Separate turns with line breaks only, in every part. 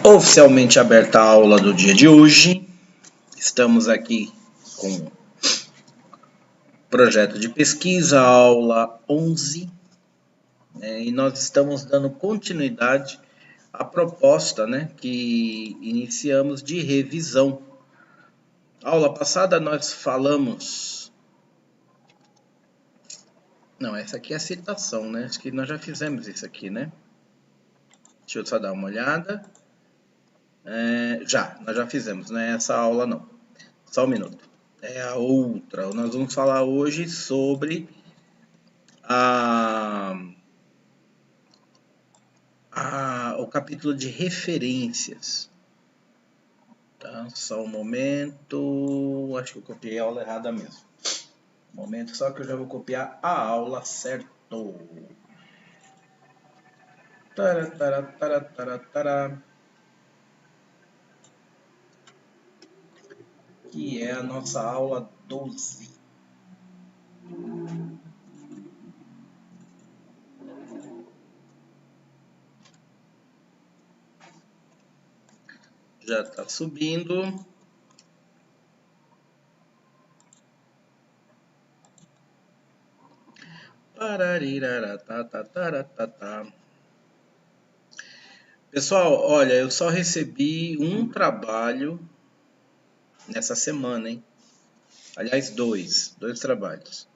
Oficialmente aberta a aula do dia de hoje. Estamos aqui com o projeto de pesquisa, aula 11, e nós estamos dando continuidade à proposta, que iniciamos de revisão. Aula passada nós falamos... Não, essa aqui é a citação, Acho que nós já fizemos isso aqui, Deixa eu só dar uma olhada. Nós já fizemos, não é essa aula não. Só um minuto. É a outra. Nós vamos falar hoje sobre o capítulo de referências. Tá? Só um momento. Acho que eu copiei a aula errada mesmo. Um momento só que eu já vou copiar a aula certo. Que é a nossa aula 12. Já está subindo. Pessoal, olha, eu só recebi um trabalho nessa semana, Aliás, dois trabalhos.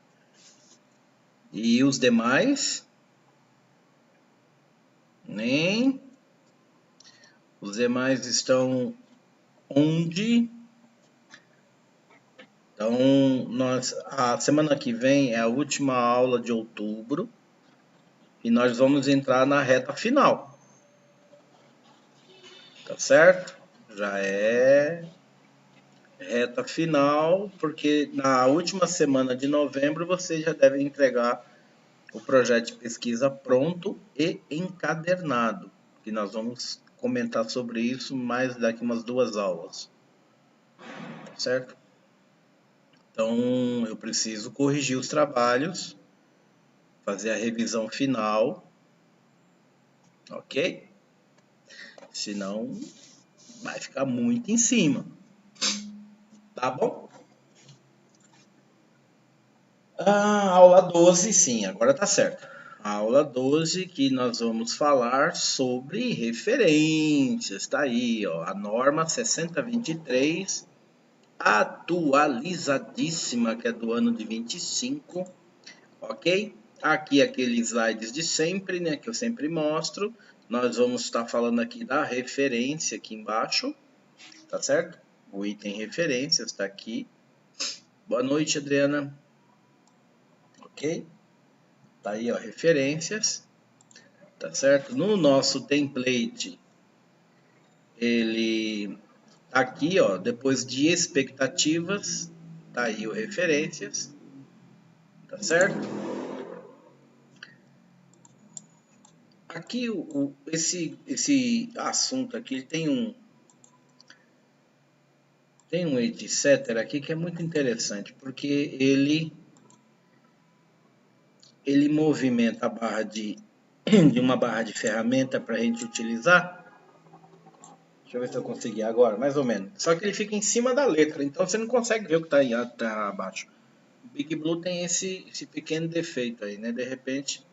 E os demais? Nem. Os demais estão onde? Então, a semana que vem é a última aula de outubro e nós vamos entrar na reta final. Tá certo? Já é reta final, porque na última semana de novembro vocês já devem entregar o projeto de pesquisa pronto e encadernado, que nós vamos comentar sobre isso mais daqui umas 2 aulas. Tá certo? Então, eu preciso corrigir os trabalhos, fazer a revisão final, ok? Senão, vai ficar muito em cima. Tá bom? Aula 12, sim, agora tá certo. A aula 12 que nós vamos falar sobre referências. Tá aí, ó, a norma 6023, atualizadíssima, que é do ano de 25, ok? Aqui aqueles slides de sempre, que eu sempre mostro. Nós vamos estar falando aqui da referência aqui embaixo, tá certo? O item referências está aqui. Boa noite, Adriana. Ok? Tá aí, ó, referências, tá certo? No nosso template, ele tá aqui, ó, depois de expectativas, tá aí o referências, tá certo? Aqui, esse assunto aqui tem um etc. aqui que é muito interessante, porque ele movimenta a barra de uma barra de ferramenta para a gente utilizar. Deixa eu ver se eu consegui agora, mais ou menos. Só que ele fica em cima da letra, então você não consegue ver o que está abaixo. O Big Blue tem esse pequeno defeito aí, De repente,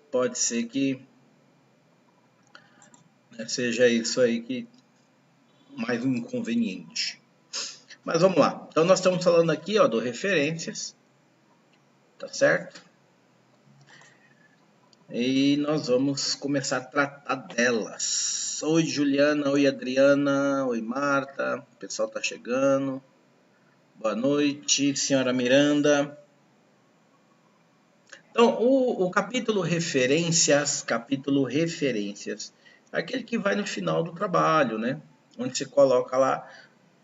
pode ser que seja isso aí que mais um inconveniente. Mas vamos lá. Então nós estamos falando aqui, ó, do referências, tá certo? E nós vamos começar a tratar delas. Oi, Juliana. Oi, Adriana. Oi, Marta. O pessoal tá chegando. Boa noite, senhora Miranda. Então, o capítulo referências, aquele que vai no final do trabalho, Onde você coloca lá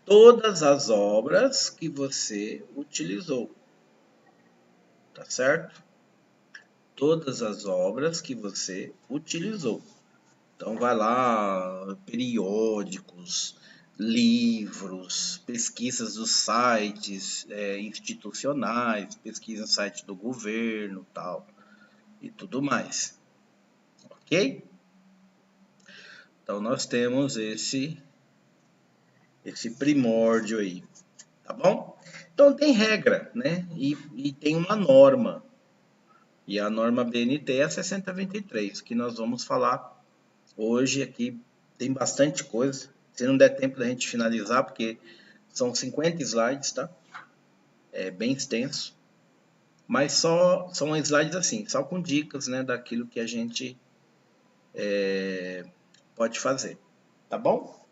todas as obras que você utilizou, tá certo? Todas as obras que você utilizou. Então, vai lá, periódicos, livros, pesquisas dos sites institucionais, pesquisa no site do governo, tal, e tudo mais. Ok? Então, nós temos esse primórdio aí, tá bom? Então, tem regra, né? E tem uma norma. E a norma BNT é a 6023, que nós vamos falar hoje aqui. Tem bastante coisa. Se não der tempo da gente finalizar, porque são 50 slides, tá? É bem extenso. Mas só são slides assim, só com dicas, né, daquilo que a gente pode fazer, tá bom?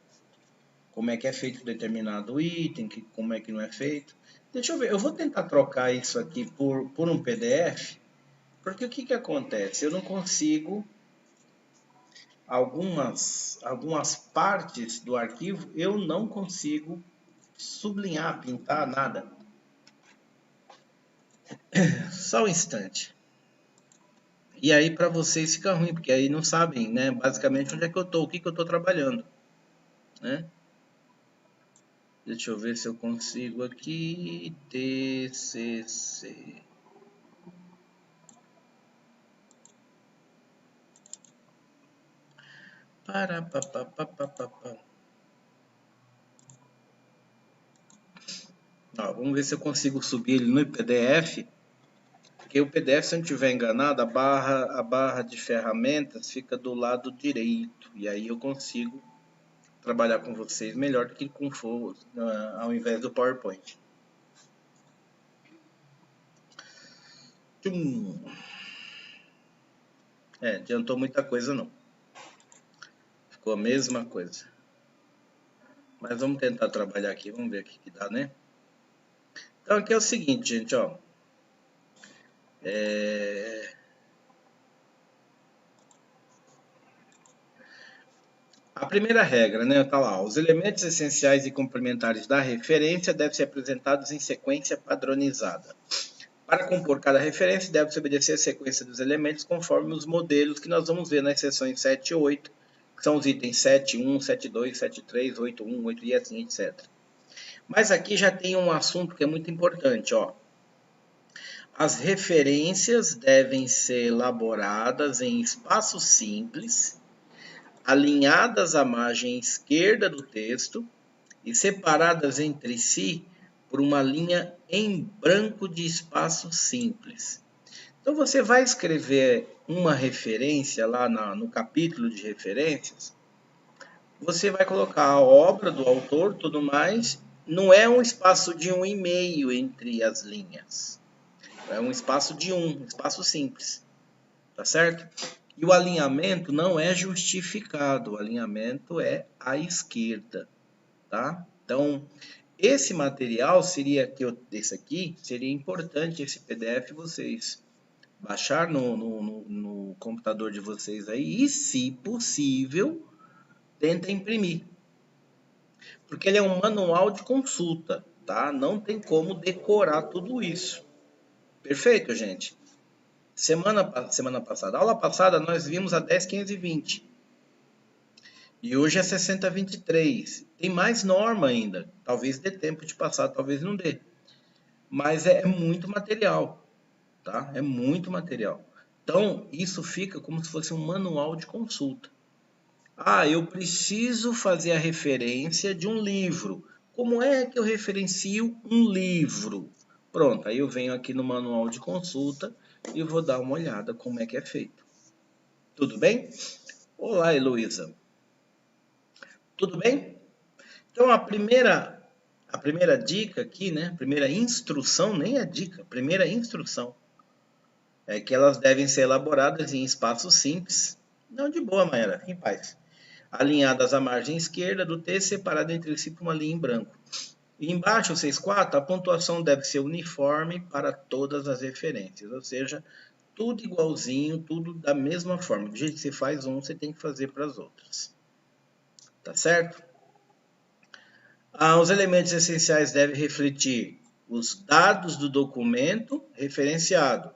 Como é que é feito determinado item, como é que não é feito. Deixa eu ver, eu vou tentar trocar isso aqui por um PDF, porque o que acontece? Eu não consigo, algumas partes do arquivo, eu não consigo sublinhar, pintar, nada. Só um instante. E aí para vocês fica ruim, porque aí não sabem, né, basicamente onde é que eu estou, o que eu estou trabalhando, né? Deixa eu ver se eu consigo aqui, TCC. Ó, vamos ver se eu consigo subir ele no PDF. Porque o PDF, se eu não estiver enganado, a barra de ferramentas fica do lado direito. E aí eu consigo trabalhar com vocês melhor do que com ao invés do PowerPoint. Adiantou muita coisa não. Ficou a mesma coisa. Mas vamos tentar trabalhar aqui, vamos ver o que dá, né? Então aqui é o seguinte, gente, ó. A primeira regra, né, tá lá, os elementos essenciais e complementares da referência devem ser apresentados em sequência padronizada. Para compor cada referência, deve-se obedecer a sequência dos elementos conforme os modelos que nós vamos ver nas seções 7 e 8, que são os itens 7.1, 7.2, 7.3, 8.1, 8 e assim, etc. Mas aqui já tem um assunto que é muito importante, ó. As referências devem ser elaboradas em espaço simples, alinhadas à margem esquerda do texto e separadas entre si por uma linha em branco de espaço simples. Então você vai escrever uma referência lá no capítulo de referências, você vai colocar a obra do autor, tudo mais, não é um espaço de 1,5 entre as linhas, é um espaço de 1, espaço simples, tá certo? E o alinhamento não é justificado, o alinhamento é à esquerda, tá? Então, esse material seria, esse aqui, seria importante, esse PDF, vocês baixar no computador de vocês aí e, se possível, tenta imprimir. Porque ele é um manual de consulta, tá? Não tem como decorar tudo isso. Perfeito, gente? Semana passada, aula passada, nós vimos a 10, 15 e 20. E hoje é 6023. Tem mais norma ainda. Talvez dê tempo de passar, talvez não dê. Mas é muito material, tá? É muito material. Então, isso fica como se fosse um manual de consulta. Ah, eu preciso fazer a referência de um livro. Como é que eu referencio um livro? Pronto, aí eu venho aqui no manual de consulta e vou dar uma olhada como é que é feito. Tudo bem? Olá, Heloísa. Tudo bem? Então, a primeira dica aqui, né? Primeira instrução, nem a dica, primeira instrução é que elas devem ser elaboradas em espaços simples. Não, de boa, Maera, em paz. Alinhadas à margem esquerda do texto, separada entre si por uma linha em branco. E embaixo, 6.4, a pontuação deve ser uniforme para todas as referências, ou seja, tudo igualzinho, tudo da mesma forma. Do jeito que você faz um, você tem que fazer para as outras. Tá certo? Os elementos essenciais devem refletir os dados do documento referenciado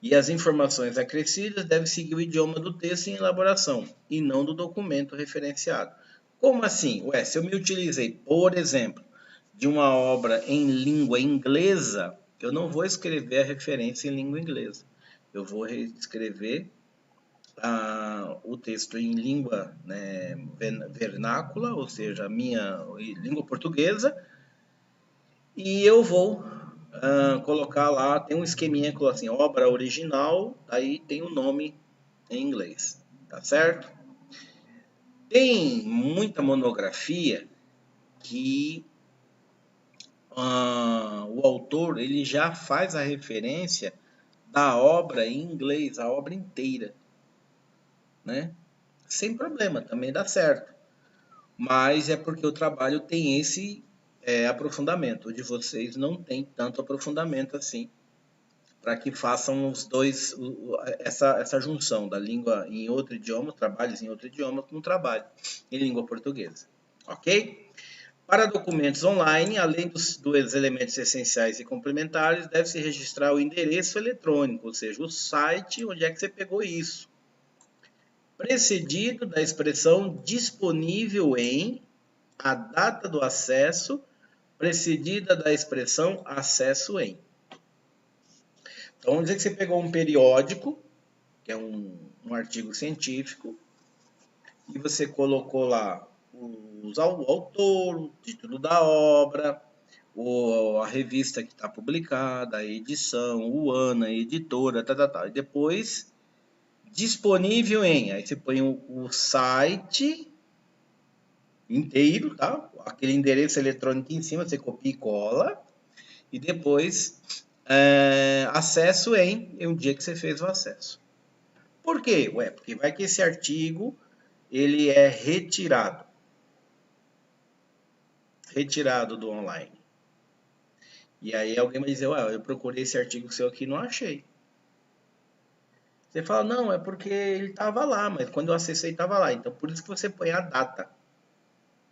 e as informações acrescidas devem seguir o idioma do texto em elaboração e não do documento referenciado. Como assim? Ué, se eu me utilizei, por exemplo, de uma obra em língua inglesa, eu não vou escrever a referência em língua inglesa. Eu vou escrever o texto em língua, né, vernácula, ou seja, a minha língua portuguesa, e eu vou colocar lá, tem um esqueminha que assim, obra original, aí tem o nome em inglês, tá certo? Tem muita monografia que o autor ele já faz a referência da obra em inglês, a obra inteira, né? Sem problema, também dá certo. Mas é porque o trabalho tem esse aprofundamento. O de vocês não tem tanto aprofundamento assim, para que façam os dois, essa junção da língua em outro idioma, trabalhos em outro idioma, com trabalho em língua portuguesa. Ok? Para documentos online, além dos elementos essenciais e complementares, deve-se registrar o endereço eletrônico, ou seja, o site onde é que você pegou isso, precedido da expressão disponível em, a data do acesso, precedida da expressão acesso em. Então, vamos dizer que você pegou um periódico, que é um artigo científico, e você colocou lá o autor, o título da obra, a revista que está publicada, a edição, o ano, a editora, tá. E depois, disponível em, aí você põe o site inteiro, tá? Aquele endereço eletrônico em cima, você copia e cola, e depois acesso em um dia que você fez o acesso. Por quê? Ué, porque vai que esse artigo ele é retirado do online. E aí alguém vai dizer, ué, eu procurei esse artigo seu aqui e não achei. Você fala, não, é porque ele estava lá, mas quando eu acessei estava lá. Então por isso que você põe a data.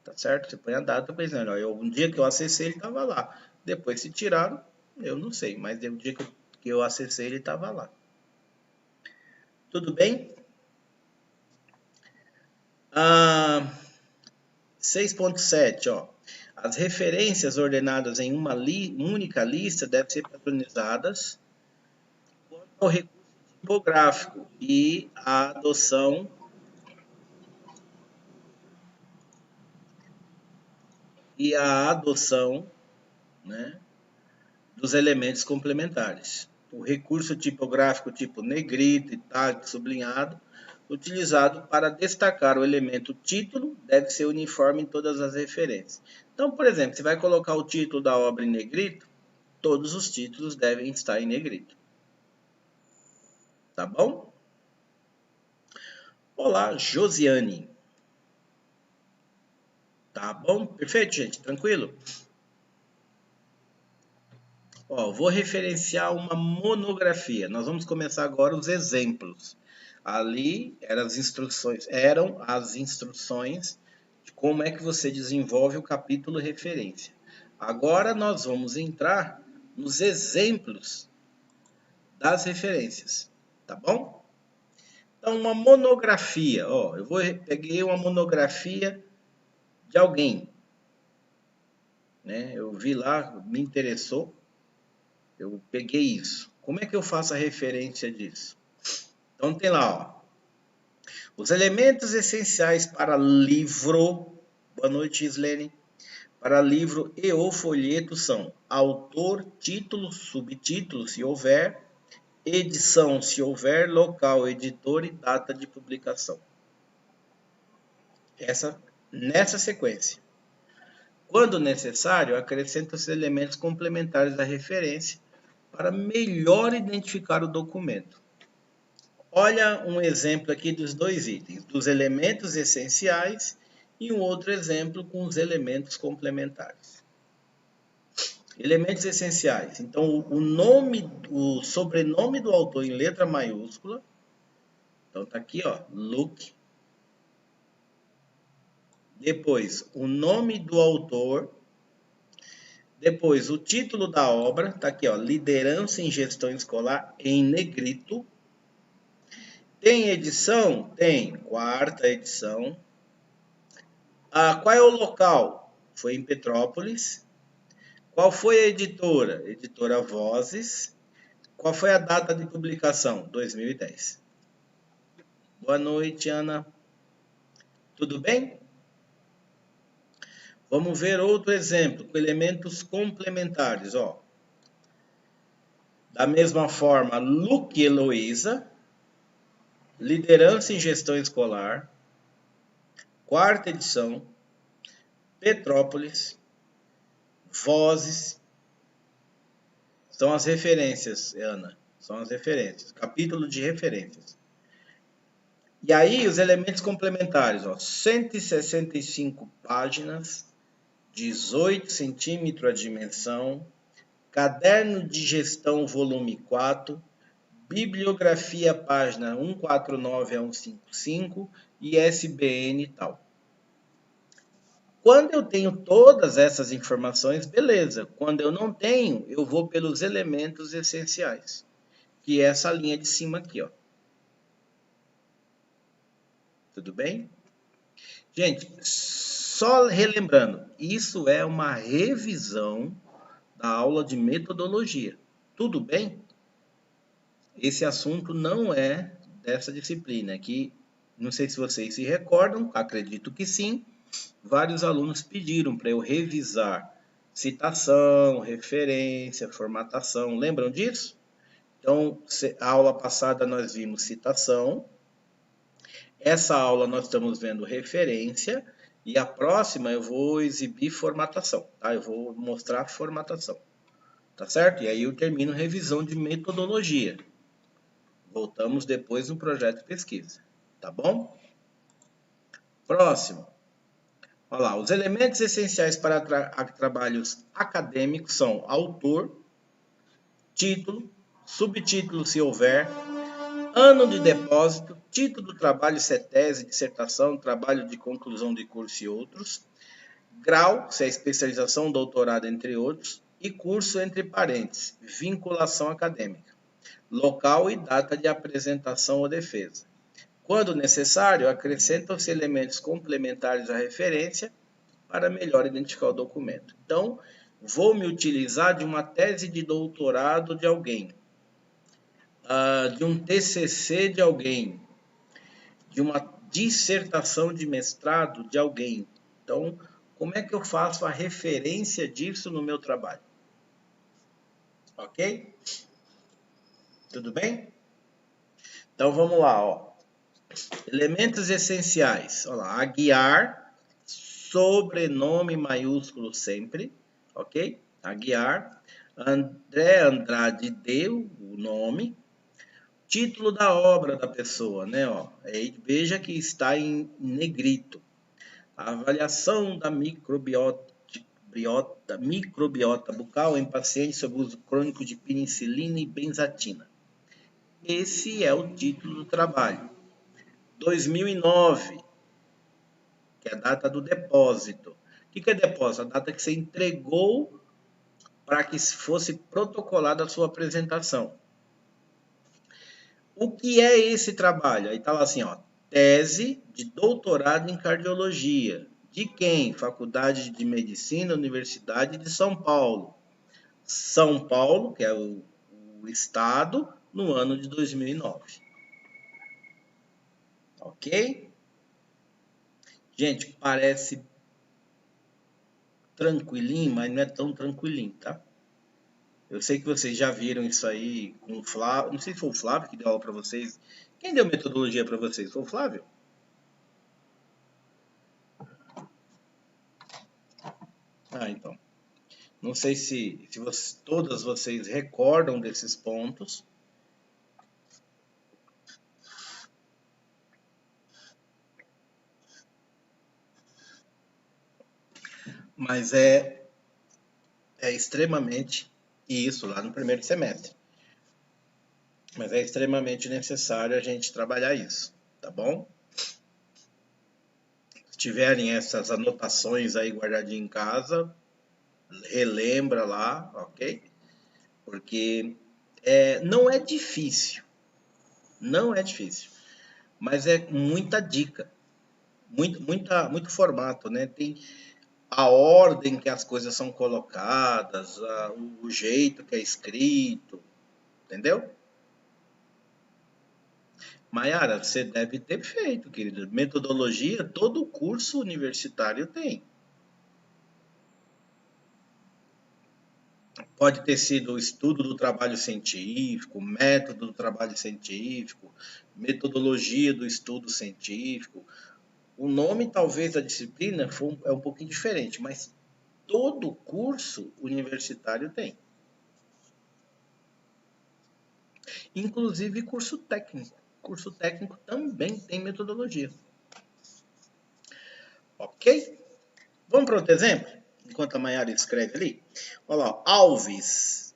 Tá certo? Você põe a data pensando, ó, um dia que eu acessei ele estava lá. Depois se tiraram, eu não sei, mas o dia que eu acessei ele estava lá. Tudo bem? 6.7, ó. As referências ordenadas em uma única lista devem ser padronizadas quanto ao recurso tipográfico e a adoção né, dos elementos complementares. O recurso tipográfico tipo negrito, itálico, sublinhado, utilizado para destacar o elemento título, deve ser uniforme em todas as referências. Então, por exemplo, você vai colocar o título da obra em negrito, todos os títulos devem estar em negrito. Tá bom? Olá, Josiane. Tá bom? Perfeito, gente? Tranquilo? Ó, vou referenciar uma monografia. Nós vamos começar agora os exemplos. Ali eram as instruções de como é que você desenvolve o capítulo referência. Agora nós vamos entrar nos exemplos das referências, tá bom? Então, uma monografia, ó, peguei uma monografia de alguém, né? Eu vi lá, me interessou, eu peguei isso. Como é que eu faço a referência disso? Então tem lá, ó, os elementos essenciais para livro, boa noite Islene, para livro e ou folheto são autor, título, subtítulo, se houver, edição, se houver, local, editor e data de publicação. Nessa sequência. Quando necessário, acrescenta os elementos complementares da referência para melhor identificar o documento. Olha um exemplo aqui dos dois itens, dos elementos essenciais e um outro exemplo com os elementos complementares. Elementos essenciais. Então, o sobrenome do autor em letra maiúscula. Então, tá aqui, ó, Luke. Depois, o nome do autor. Depois, o título da obra. Tá aqui, ó, Liderança em Gestão Escolar, em negrito. Tem edição? Tem, 4ª edição. Qual é o local? Foi em Petrópolis. Qual foi a editora? Editora Vozes. Qual foi a data de publicação? 2010. Boa noite, Ana. Tudo bem? Vamos ver outro exemplo, com elementos complementares, ó. Da mesma forma, Luke e Heloísa, liderança em gestão escolar, quarta edição, Petrópolis, Vozes, são as referências, Ana, são as referências, capítulo de referências. E aí os elementos complementares, ó, 165 páginas, 18 centímetros a dimensão, caderno de gestão volume 4, bibliografia página 149 a 155 e ISBN e tal. Quando eu tenho todas essas informações, beleza. Quando eu não tenho, eu vou pelos elementos essenciais, que é essa linha de cima aqui, ó. Tudo bem? Gente, só relembrando, isso é uma revisão da aula de metodologia. Tudo bem? Esse assunto não é dessa disciplina aqui. Não sei se vocês se recordam, acredito que sim. Vários alunos pediram para eu revisar citação, referência, formatação. Lembram disso? Então, a aula passada nós vimos citação. Essa aula nós estamos vendo referência. E a próxima eu vou exibir formatação, tá? Eu vou mostrar formatação, tá certo? E aí eu termino revisão de metodologia. Voltamos depois no projeto de pesquisa, tá bom? Próximo. Olha lá, os elementos essenciais para trabalhos acadêmicos são autor, título, subtítulo se houver, ano de depósito, título do trabalho, se é tese, dissertação, trabalho de conclusão de curso e outros, grau, se é especialização, doutorado, entre outros, e curso entre parênteses, vinculação acadêmica, local e data de apresentação ou defesa. Quando necessário, acrescentam-se elementos complementares à referência para melhor identificar o documento. Então, vou me utilizar de uma tese de doutorado de alguém, de um TCC de alguém, de uma dissertação de mestrado de alguém. Então, como é que eu faço a referência disso no meu trabalho? Ok? Tudo bem? Então, vamos lá, ó. Elementos essenciais. Olha lá, Aguiar, sobrenome maiúsculo sempre, ok? Aguiar. André Andrade deu o nome. Título da obra da pessoa, né? Ó, veja que está em negrito. A avaliação da microbiota bucal em pacientes sob uso crônico de penicilina e benzatina. Esse é o título do trabalho. 2009, que é a data do depósito. O que é depósito? A data que você entregou para que fosse protocolada a sua apresentação. O que é esse trabalho? Aí está lá assim, ó, tese de doutorado em cardiologia. De quem? Faculdade de Medicina, Universidade de São Paulo. São Paulo, que é o estado, no ano de 2009. Ok? Gente, parece tranquilinho, mas não é tão tranquilinho, tá? Eu sei que vocês já viram isso aí com o Flávio. Não sei se foi o Flávio que deu aula para vocês. Quem deu metodologia para vocês? Foi o Flávio? Ah, então. Não sei se todas vocês recordam desses pontos. Mas é extremamente isso lá no primeiro semestre. Mas é extremamente necessário a gente trabalhar isso, tá bom? Se tiverem essas anotações aí guardadinhas em casa, relembra lá, ok? Porque não é difícil, mas é muita dica, muito formato, né? Tem a ordem que as coisas são colocadas, o jeito que é escrito, entendeu? Maiara, você deve ter feito, querido. Metodologia, todo curso universitário tem. Pode ter sido o estudo do trabalho científico, método do trabalho científico, metodologia do estudo científico. O nome, talvez, da disciplina é um pouquinho diferente, mas todo curso universitário tem. Inclusive curso técnico. Curso técnico também tem metodologia. Ok? Vamos para outro exemplo? Enquanto a Mayara escreve ali. Olha lá, Alves.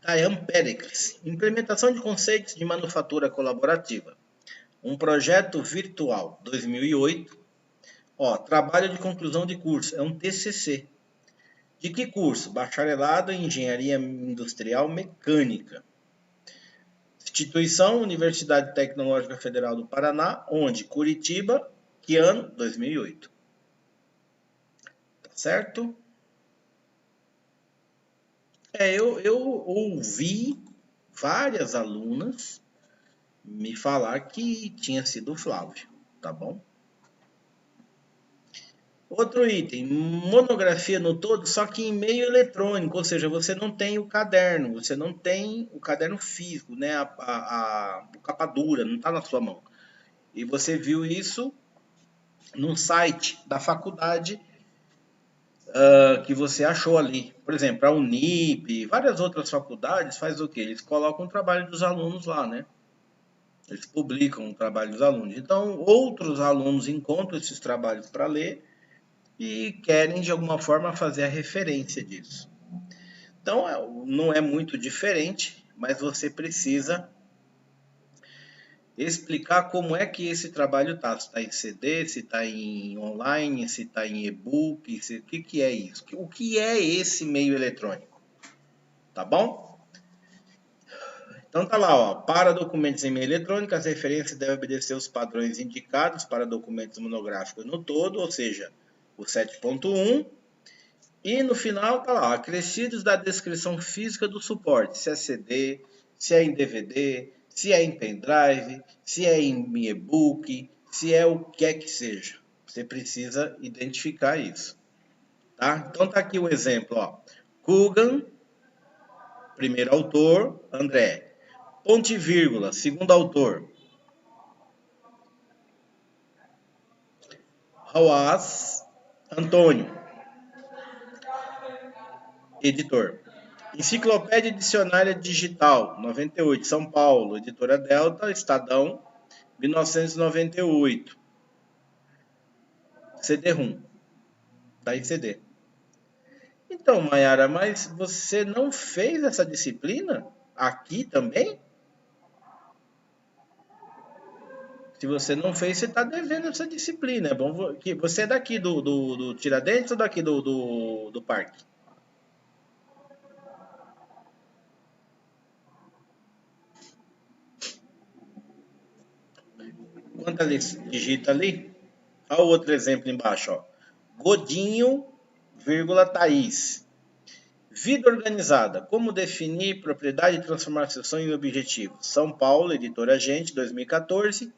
Tayan Pericles. Implementação de conceitos de manufatura colaborativa. Um projeto virtual, 2008. Ó, trabalho de conclusão de curso, é um TCC. De que curso? Bacharelado em Engenharia Industrial Mecânica. Instituição Universidade Tecnológica Federal do Paraná, onde? Curitiba, que ano? 2008. Tá certo? Eu ouvi várias alunas me falar que tinha sido o Flávio, tá bom? Outro item, monografia no todo, só que em meio eletrônico, ou seja, você não tem o caderno, você não tem o caderno físico, né? A capa dura, não está na sua mão. E você viu isso no site da faculdade que você achou ali. Por exemplo, a Unip, várias outras faculdades faz o quê? Eles colocam o trabalho dos alunos lá, né? Eles publicam o trabalho dos alunos. Então, outros alunos encontram esses trabalhos para ler e querem, de alguma forma, fazer a referência disso. Então, não é muito diferente, mas você precisa explicar como é que esse trabalho está. Se está em CD, se está em online, se está em e-book, o que é isso? O que é esse meio eletrônico? Tá bom? Então tá lá, ó, para documentos em meio eletrônico, as referências devem obedecer os padrões indicados para documentos monográficos no todo, ou seja, o 7.1. E no final tá lá, acrescidos da descrição física do suporte, se é CD, se é em DVD, se é em pendrive, se é em e-book, se é o que é que seja. Você precisa identificar isso, tá? Então tá aqui o exemplo, ó. Coogan, primeiro autor, André. Ponto e vírgula, segundo autor. Hawaz, Antônio, editor. Enciclopédia Dicionária Digital, 98, São Paulo, editora Delta, Estadão, 1998. CD-ROM, tá em CD. Então, Mayara, mas você não fez essa disciplina aqui também? Se você não fez, você está devendo essa disciplina. É bom que você é daqui do Tiradentes ou daqui do parque? Quando ele digita ali, olha o outro exemplo embaixo, ó. Godinho, vírgula, Thaís. Vida organizada. Como definir propriedade e transformar sessão em objetivo? São Paulo, editora Gente, 2014.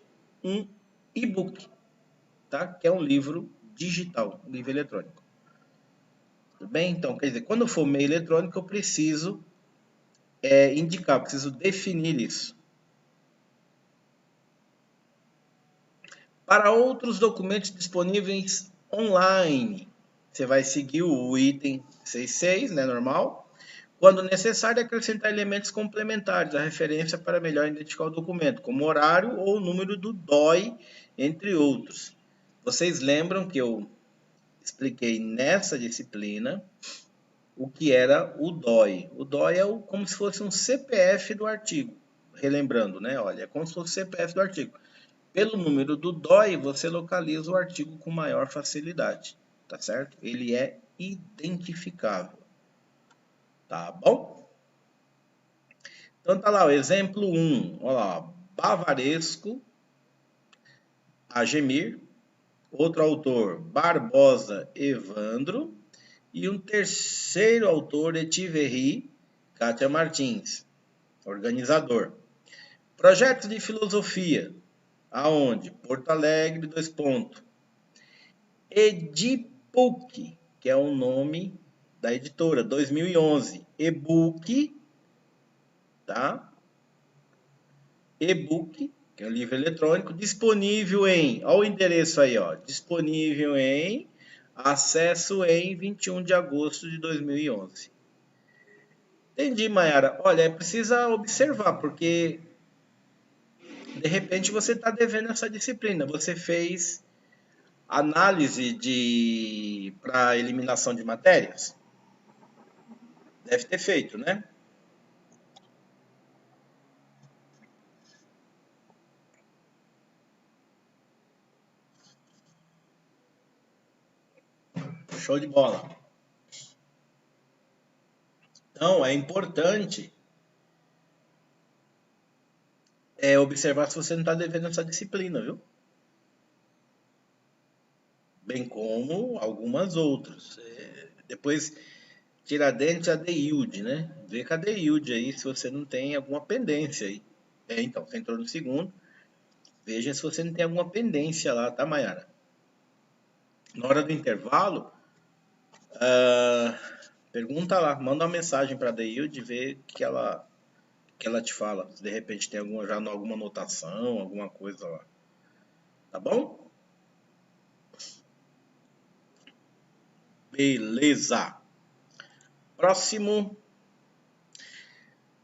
Um e-book, tá? Que é um livro digital, um livro eletrônico. Tudo bem? Então, quer dizer, quando for meio eletrônico, eu preciso indicar, preciso definir isso. Para outros documentos disponíveis online, você vai seguir o item 6.6, né, normal. Quando necessário, acrescentar elementos complementares à referência para melhor identificar o documento, como horário ou o número do DOI, entre outros. Vocês lembram que eu expliquei nessa disciplina o que era o DOI. O DOI é como se fosse um CPF do artigo. Relembrando, né? Olha, é como se fosse o CPF do artigo. Pelo número do DOI, você localiza o artigo com maior facilidade, tá certo? Ele é identificável, tá bom? Então tá lá o exemplo 1, olha lá, Bavaresco, Agemir, outro autor, Barbosa Evandro, e um terceiro autor, Etiverri, Kátia Martins. organizador. Projetos de filosofia, aonde? Porto Alegre, 2 pontos. Edipuc, que é o nome da editora, 2011. E-book, tá? E-book, que é um livro eletrônico, disponível em, olha o endereço aí, ó, disponível em, acesso em 21 de agosto de 2011. Entendi, Mayara. Olha, precisa observar, porque de repente você está devendo essa disciplina. Você fez análise para eliminação de matérias? Deve ter feito, né? Show de bola. Então, é importante observar se você não está devendo essa disciplina, viu? Bem como algumas outras. Depois, Tiradentes a DIUD, né? Vê com a DIUD aí se você não tem alguma pendência aí. Então, você entrou no segundo. Veja se você não tem alguma pendência lá, tá, Mayara? Na hora do intervalo, pergunta lá, manda uma mensagem para a DIUD e vê o que ela te fala. Se de repente tem alguma anotação, alguma coisa lá. Tá bom? Beleza. Próximo.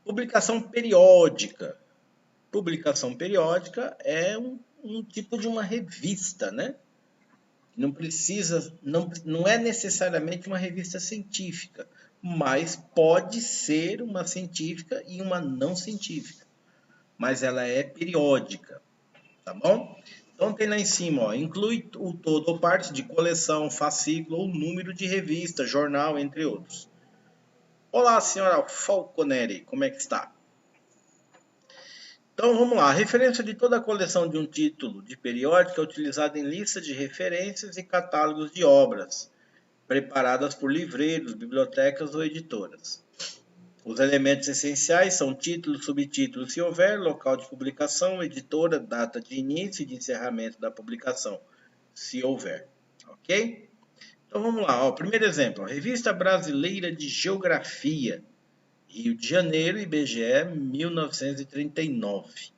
Publicação periódica. Publicação periódica é um tipo de uma revista, né? Não precisa, não é necessariamente uma revista científica, mas pode ser uma científica e uma não científica. Mas ela é periódica, tá bom? Então tem lá em cima, ó, inclui o todo ou parte de coleção, fascículo ou número de revista, jornal, entre outros. Olá, senhora Falconeri, como é que está? Então vamos lá, a referência de toda a coleção de um título de periódica é utilizada em lista de referências e catálogos de obras, preparadas por livreiros, bibliotecas ou editoras. Os elementos essenciais são título, subtítulo, se houver, local de publicação, editora, data de início e de encerramento da publicação, se houver. Ok? Então vamos lá, ó, primeiro exemplo, a Revista Brasileira de Geografia, Rio de Janeiro, IBGE, 1939.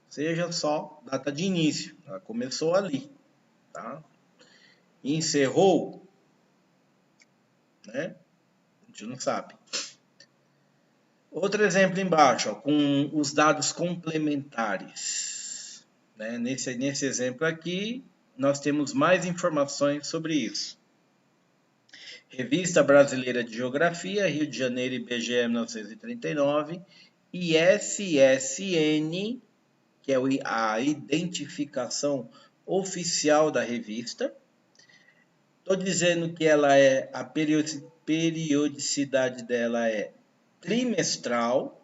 Seja só data de início, ela começou ali, tá? Encerrou, né? A gente não sabe. Outro exemplo embaixo, ó, com os dados complementares. Né? Nesse exemplo aqui, nós temos mais informações sobre isso. Revista Brasileira de Geografia, Rio de Janeiro, IBGE 1939, ISSN, que é a identificação oficial da revista. Estou dizendo que ela a periodicidade dela é trimestral.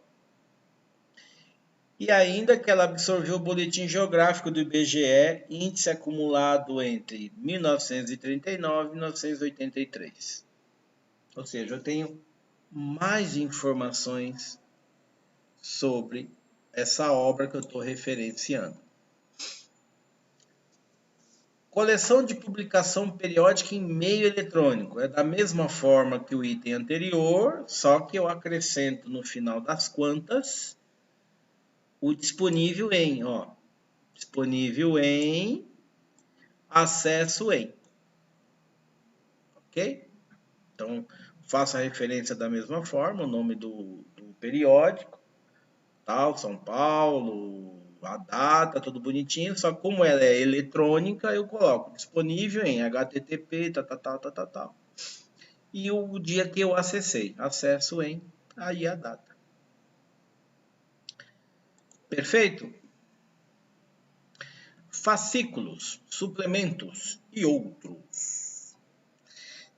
E ainda que ela absorveu o boletim geográfico do IBGE, índice acumulado entre 1939 e 1983. Ou seja, eu tenho mais informações sobre essa obra que eu estou referenciando. Coleção de publicação periódica em meio eletrônico. É da mesma forma que o item anterior, só que eu acrescento no final das contas o disponível em, ó, disponível em, acesso em. Ok? Então, faço a referência da mesma forma, o nome do periódico, tal, São Paulo, a data, tudo bonitinho, só como ela é eletrônica, eu coloco disponível em http, tal. E o dia que eu acessei, acesso em, aí a data. Perfeito? Fascículos, suplementos e outros.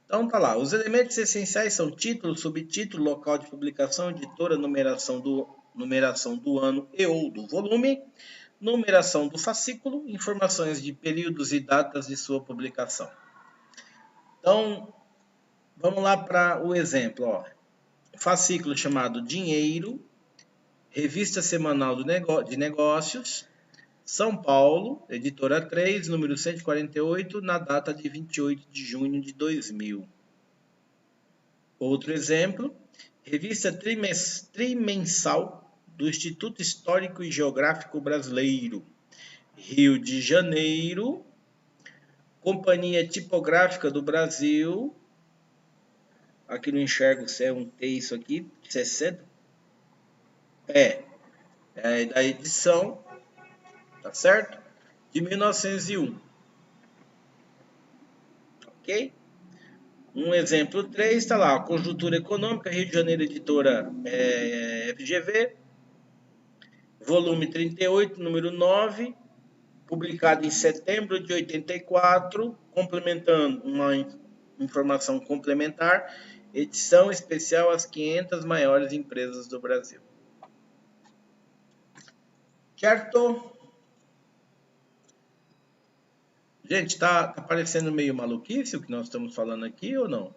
Então tá lá, os elementos essenciais são título, subtítulo, local de publicação, editora, numeração do ano e ou do volume, numeração do fascículo, informações de períodos e datas de sua publicação. Então, vamos lá para o exemplo. Ó. fascículo chamado Dinheiro, Revista Semanal de Negócios, São Paulo, editora 3, número 148, na data de 28 de junho de 2000. Outro exemplo, revista trimensal do Instituto Histórico e Geográfico Brasileiro, Rio de Janeiro, Companhia Tipográfica do Brasil, aqui não enxergo se é um T isso aqui, 60, é da edição, tá certo? De 1901, ok? Um exemplo 3, está lá, Conjuntura Econômica, Rio de Janeiro, editora FGV, volume 38, número 9, publicado em setembro de 84, complementando uma informação complementar, edição especial às 500 maiores empresas do Brasil. Certo? Gente, tá parecendo meio maluquice o que nós estamos falando aqui ou não?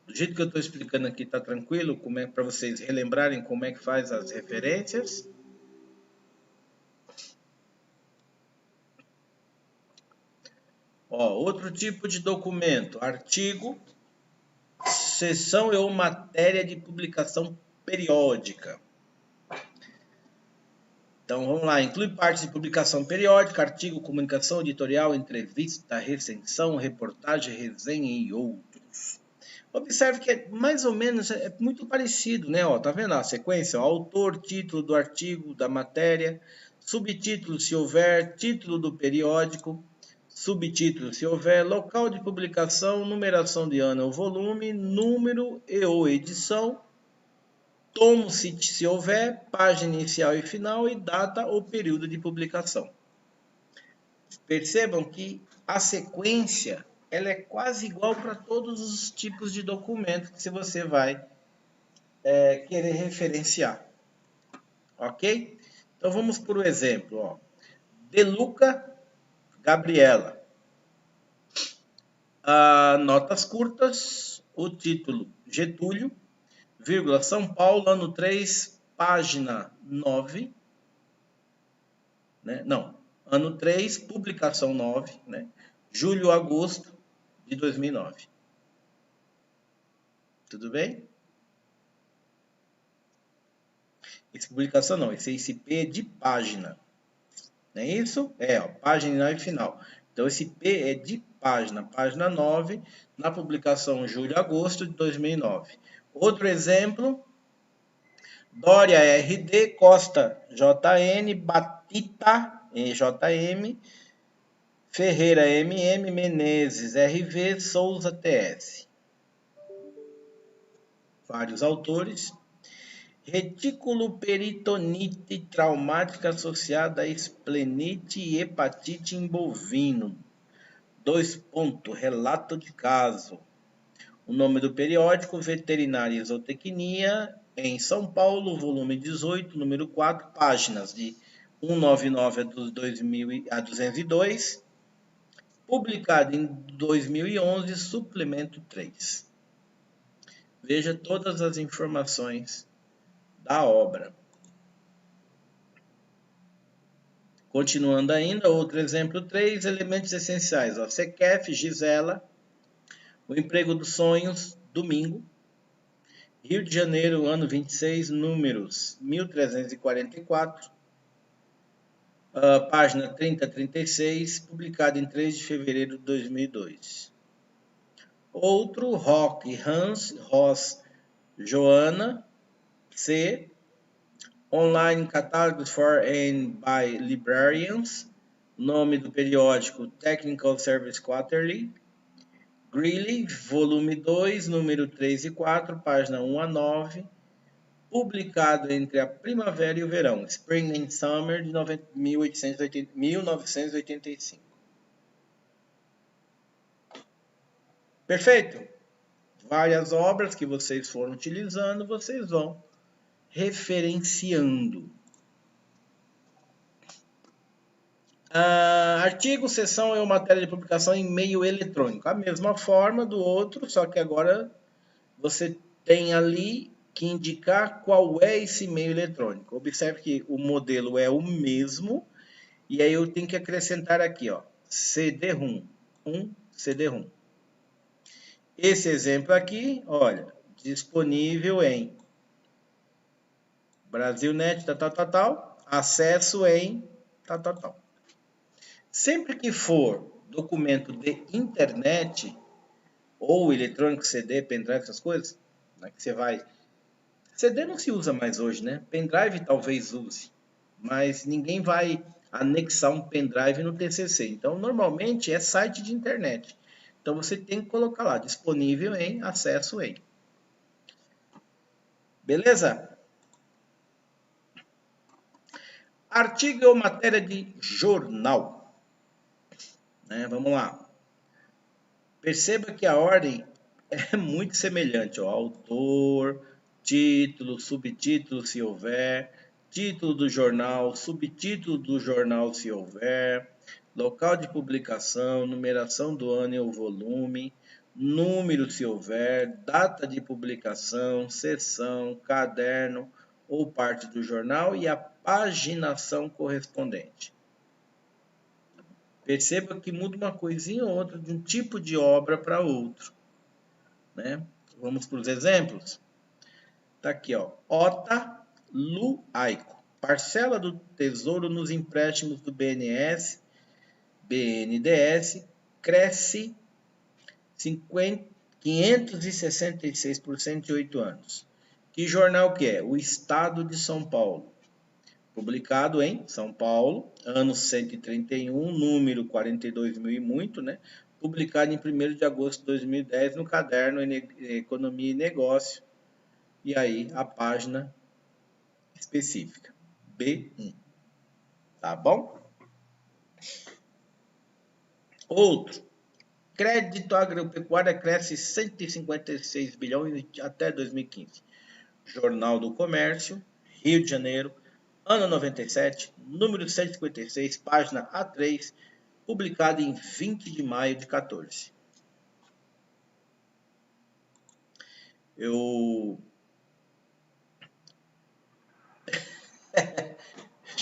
Do jeito que eu estou explicando aqui, tá tranquilo? Como é para vocês relembrarem como é que faz as referências? Ó, outro tipo de documento, artigo, seção ou matéria de publicação periódica. Então, vamos lá, inclui partes de publicação periódica, artigo, comunicação editorial, entrevista, recensão, reportagem, resenha e outros. Observe que é mais ou menos, é muito parecido, né? Ó, tá vendo a sequência? Ó, autor, título do artigo, da matéria, subtítulo se houver, título do periódico, subtítulo se houver, local de publicação, numeração de ano ou volume, número e ou edição, tomo se houver, página inicial e final e data ou período de publicação. Percebam que a sequência ela é quase igual para todos os tipos de documentos que você vai querer referenciar. Ok? Então vamos por um exemplo. Ó. De Luca Gabriela. Notas curtas, o título Getúlio, vírgula, São Paulo, ano 3, página 9. Né? Não, ano 3, publicação 9, né? Julho, agosto de 2009. Tudo bem? Essa publicação não, esse P é de página. Não é isso? Ó, página e final. Então, esse P é de página, página 9, na publicação julho-agosto de 2009. Outro exemplo, Dória RD, Costa JN, Batista JM, Ferreira MM, Menezes RV, Souza TS. Vários autores. Retículo peritonite traumática associada a esplenite e hepatite em bovino. 2 pontos, relato de caso. O nome do periódico, Veterinária e Zootecnia, em São Paulo, volume 18, número 4, páginas de 199 a 202, publicado em 2011, suplemento 3. Veja todas as informações da obra. Continuando ainda, outro exemplo 3, elementos essenciais. Ó, CQF, Gisela, O Emprego dos Sonhos, domingo. Rio de Janeiro, ano 26, números 1344, página 30 a 36, publicado em 3 de fevereiro de 2002. Outro, Rock, Hans, Ross, Joana, C. Online Catalogs for and by Librarians. Nome do periódico Technical Service Quarterly. Greeley, volume 2, número 3 e 4, página 1 a 9. Publicado entre a primavera e o verão. Spring and Summer de 1985. Perfeito? Várias obras que vocês foram utilizando, vocês vão referenciando. Artigo, seção ou matéria de publicação em meio eletrônico. A mesma forma do outro, só que agora você tem ali que indicar qual é esse e-mail eletrônico. Observe que o modelo é o mesmo, e aí eu tenho que acrescentar aqui, ó, CD-ROM, CD-ROM. Esse exemplo aqui, olha, disponível em Brasilnet, tal, acesso em tal. Sempre que for documento de internet, ou eletrônico, CD, pendrive, essas coisas, né, que você vai... CD não se usa mais hoje, né? Pendrive talvez use, mas ninguém vai anexar um pendrive no TCC. Então, normalmente é site de internet. Então, você tem que colocar lá, disponível em, acesso em. Beleza? Artigo ou matéria de jornal. Né? Vamos lá. Perceba que a ordem é muito semelhante. Ó. Autor, título, subtítulo, se houver, título do jornal, subtítulo do jornal, se houver, local de publicação, numeração do ano e o volume, número, se houver, data de publicação, seção, caderno ou parte do jornal e a paginação correspondente. Perceba que muda uma coisinha ou outra de um tipo de obra para outro. Né? Vamos para os exemplos? Está aqui, ó. Ota Luaico. Parcela do Tesouro nos empréstimos do BNDES cresce 566% em 8 anos. Que jornal que é? O Estado de São Paulo. Publicado em São Paulo, ano 131, número 42.000 e muito, né? Publicado em 1º de agosto de 2010 no caderno Economia e Negócio. E aí a página específica, B1. Tá bom? Outro. Crédito agropecuária cresce 156 bilhões até 2015. Jornal do Comércio, Rio de Janeiro, ano 97, número 156, página A3, publicado em 20 de maio de 14. Deixa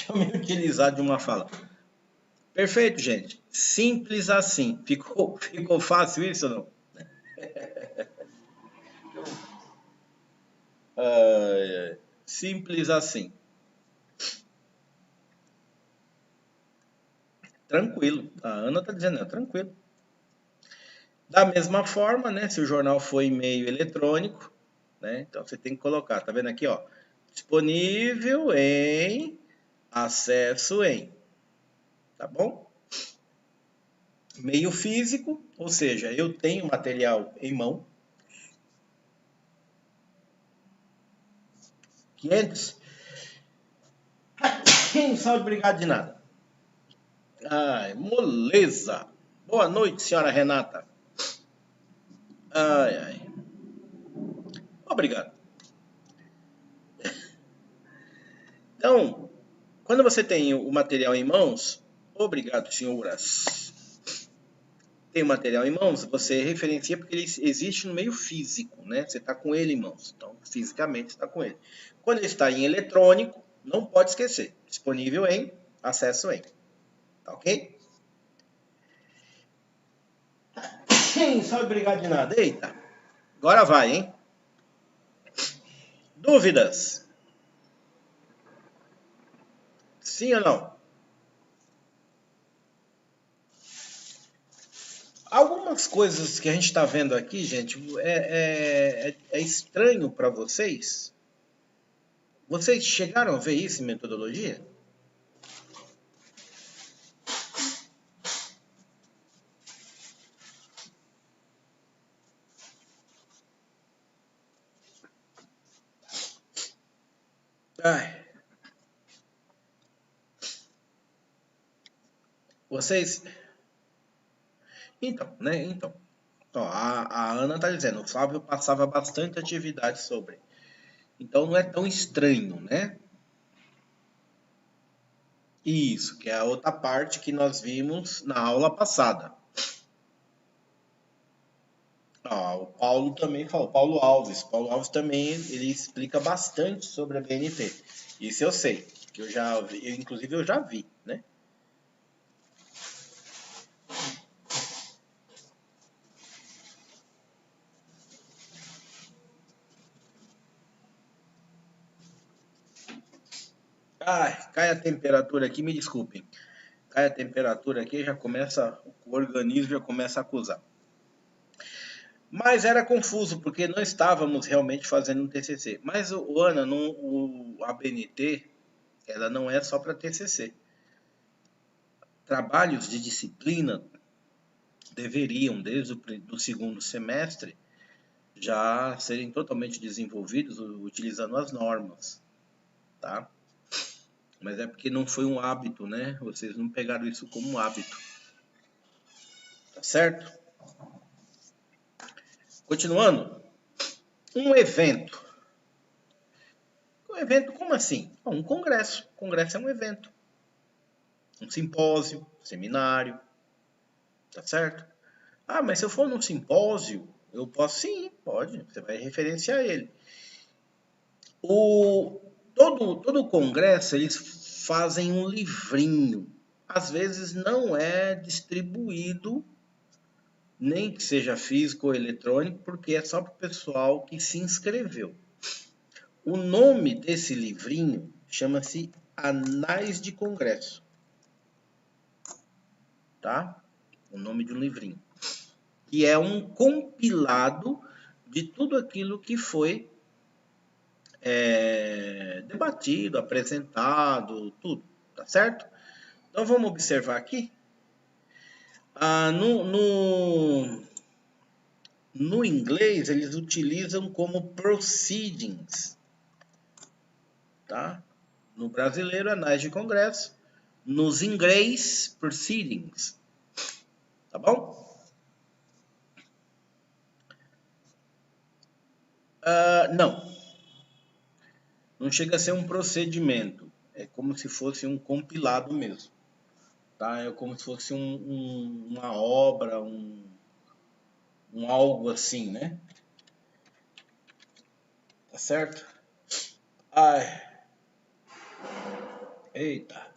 eu me utilizar de uma fala. Perfeito, gente. Simples assim. Ficou fácil isso ou não? Simples assim. Tranquilo. A Ana está dizendo, tranquilo. Da mesma forma, né, se o jornal for e-mail eletrônico, né, então você tem que colocar, tá vendo aqui, ó, disponível em, acesso em, tá bom? Meio físico, ou seja, eu tenho material em mão. 500. Quem sabe obrigado de nada. Ai, moleza. Boa noite, senhora Renata. Ai, ai. Obrigado. Então, quando você tem o material em mãos, obrigado, senhoras. Tem o material em mãos, você referencia porque ele existe no meio físico, né? Você está com ele em mãos, então fisicamente está com ele. Quando ele está em eletrônico, não pode esquecer, disponível em, acesso em, tá ok? Só obrigado de nada, eita, agora vai, hein? Dúvidas? Sim ou não? Algumas coisas que a gente está vendo aqui, gente, é estranho para vocês? Vocês chegaram a ver isso em metodologia? Ai, vocês... Então, né? Então, ó, a Ana está dizendo, o Flávio passava bastante atividade sobre. Então não é tão estranho, né? Isso, que é a outra parte que nós vimos na aula passada. O Paulo também falou, Paulo Alves. Paulo Alves também ele explica bastante sobre a BNT. Isso eu sei, que eu já vi, inclusive eu já vi, né? Cai a temperatura aqui, me desculpem. Cai a temperatura aqui, já começa, o organismo já começa a acusar. Mas era confuso, porque não estávamos realmente fazendo um TCC. Mas, Ana, a BNT, ela não é só para TCC. Trabalhos de disciplina deveriam, desde o segundo semestre, já serem totalmente desenvolvidos utilizando as normas, tá? Mas é porque não foi um hábito, né? Vocês não pegaram isso como um hábito, tá certo? Continuando, um evento. Um evento como assim? Um congresso. Congresso é um evento. Um simpósio, seminário, tá certo? Mas se eu for num simpósio, eu posso sim, pode. Você vai referenciar ele. Todo congresso, eles fazem um livrinho. Às vezes não é distribuído, nem que seja físico ou eletrônico, porque é só para o pessoal que se inscreveu. O nome desse livrinho chama-se Anais de Congresso. Tá? O nome de um livrinho. Que é um compilado de tudo aquilo que foi debatido, apresentado, tudo, tá certo? Então vamos observar aqui. No inglês eles utilizam como proceedings, tá? No brasileiro, anais de congresso. Nos inglês, proceedings, tá bom? Não chega a ser um procedimento, é como se fosse um compilado mesmo, tá? É como se fosse uma obra, um algo assim, né? Tá certo? Ai, eita.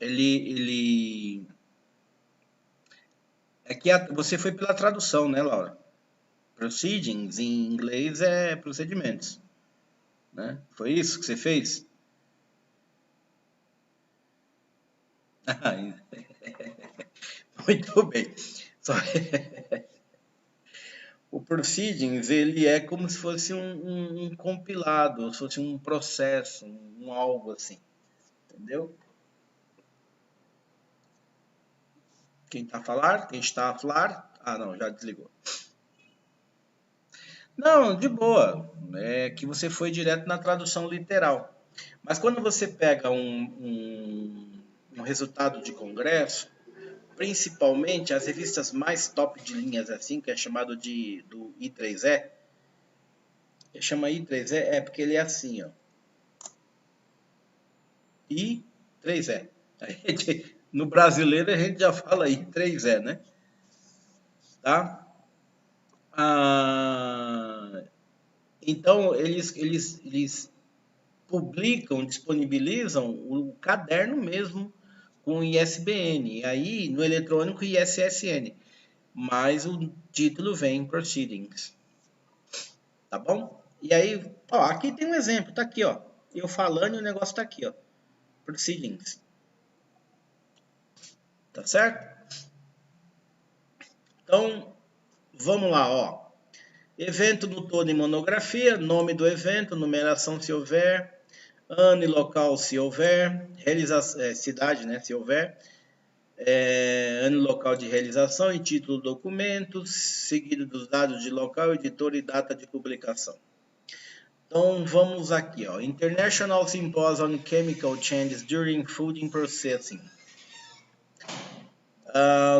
Ele... É que você foi pela tradução, né, Laura? Proceedings em inglês é procedimentos, né? Foi isso que você fez? Muito bem. Só... O proceedings, ele é como se fosse um compilado, se fosse um processo, um algo assim, entendeu? Quem está a falar? Quem está a falar? Não, já desligou. Não, de boa. É que você foi direto na tradução literal. Mas quando você pega um resultado de congresso, principalmente as revistas mais top de linhas assim, que é chamado do I3E, chama I3E, porque ele é assim, ó. I3E. No brasileiro a gente já fala I3E, né? Tá? Então eles publicam, disponibilizam o caderno mesmo com ISBN. E aí no eletrônico ISSN. Mas o título vem em Proceedings. Tá bom? E aí, ó, aqui tem um exemplo, tá aqui, ó. Eu falando e o negócio tá aqui, ó. Proceedings. Tá certo? Então, vamos lá, ó. Evento no todo em monografia, nome do evento, numeração se houver, ano e local se houver, cidade, né, se houver, ano e local de realização e título do documento, seguido dos dados de local, editor e data de publicação. Então vamos aqui, ó. International Symposium on Chemical Changes During Food Processing.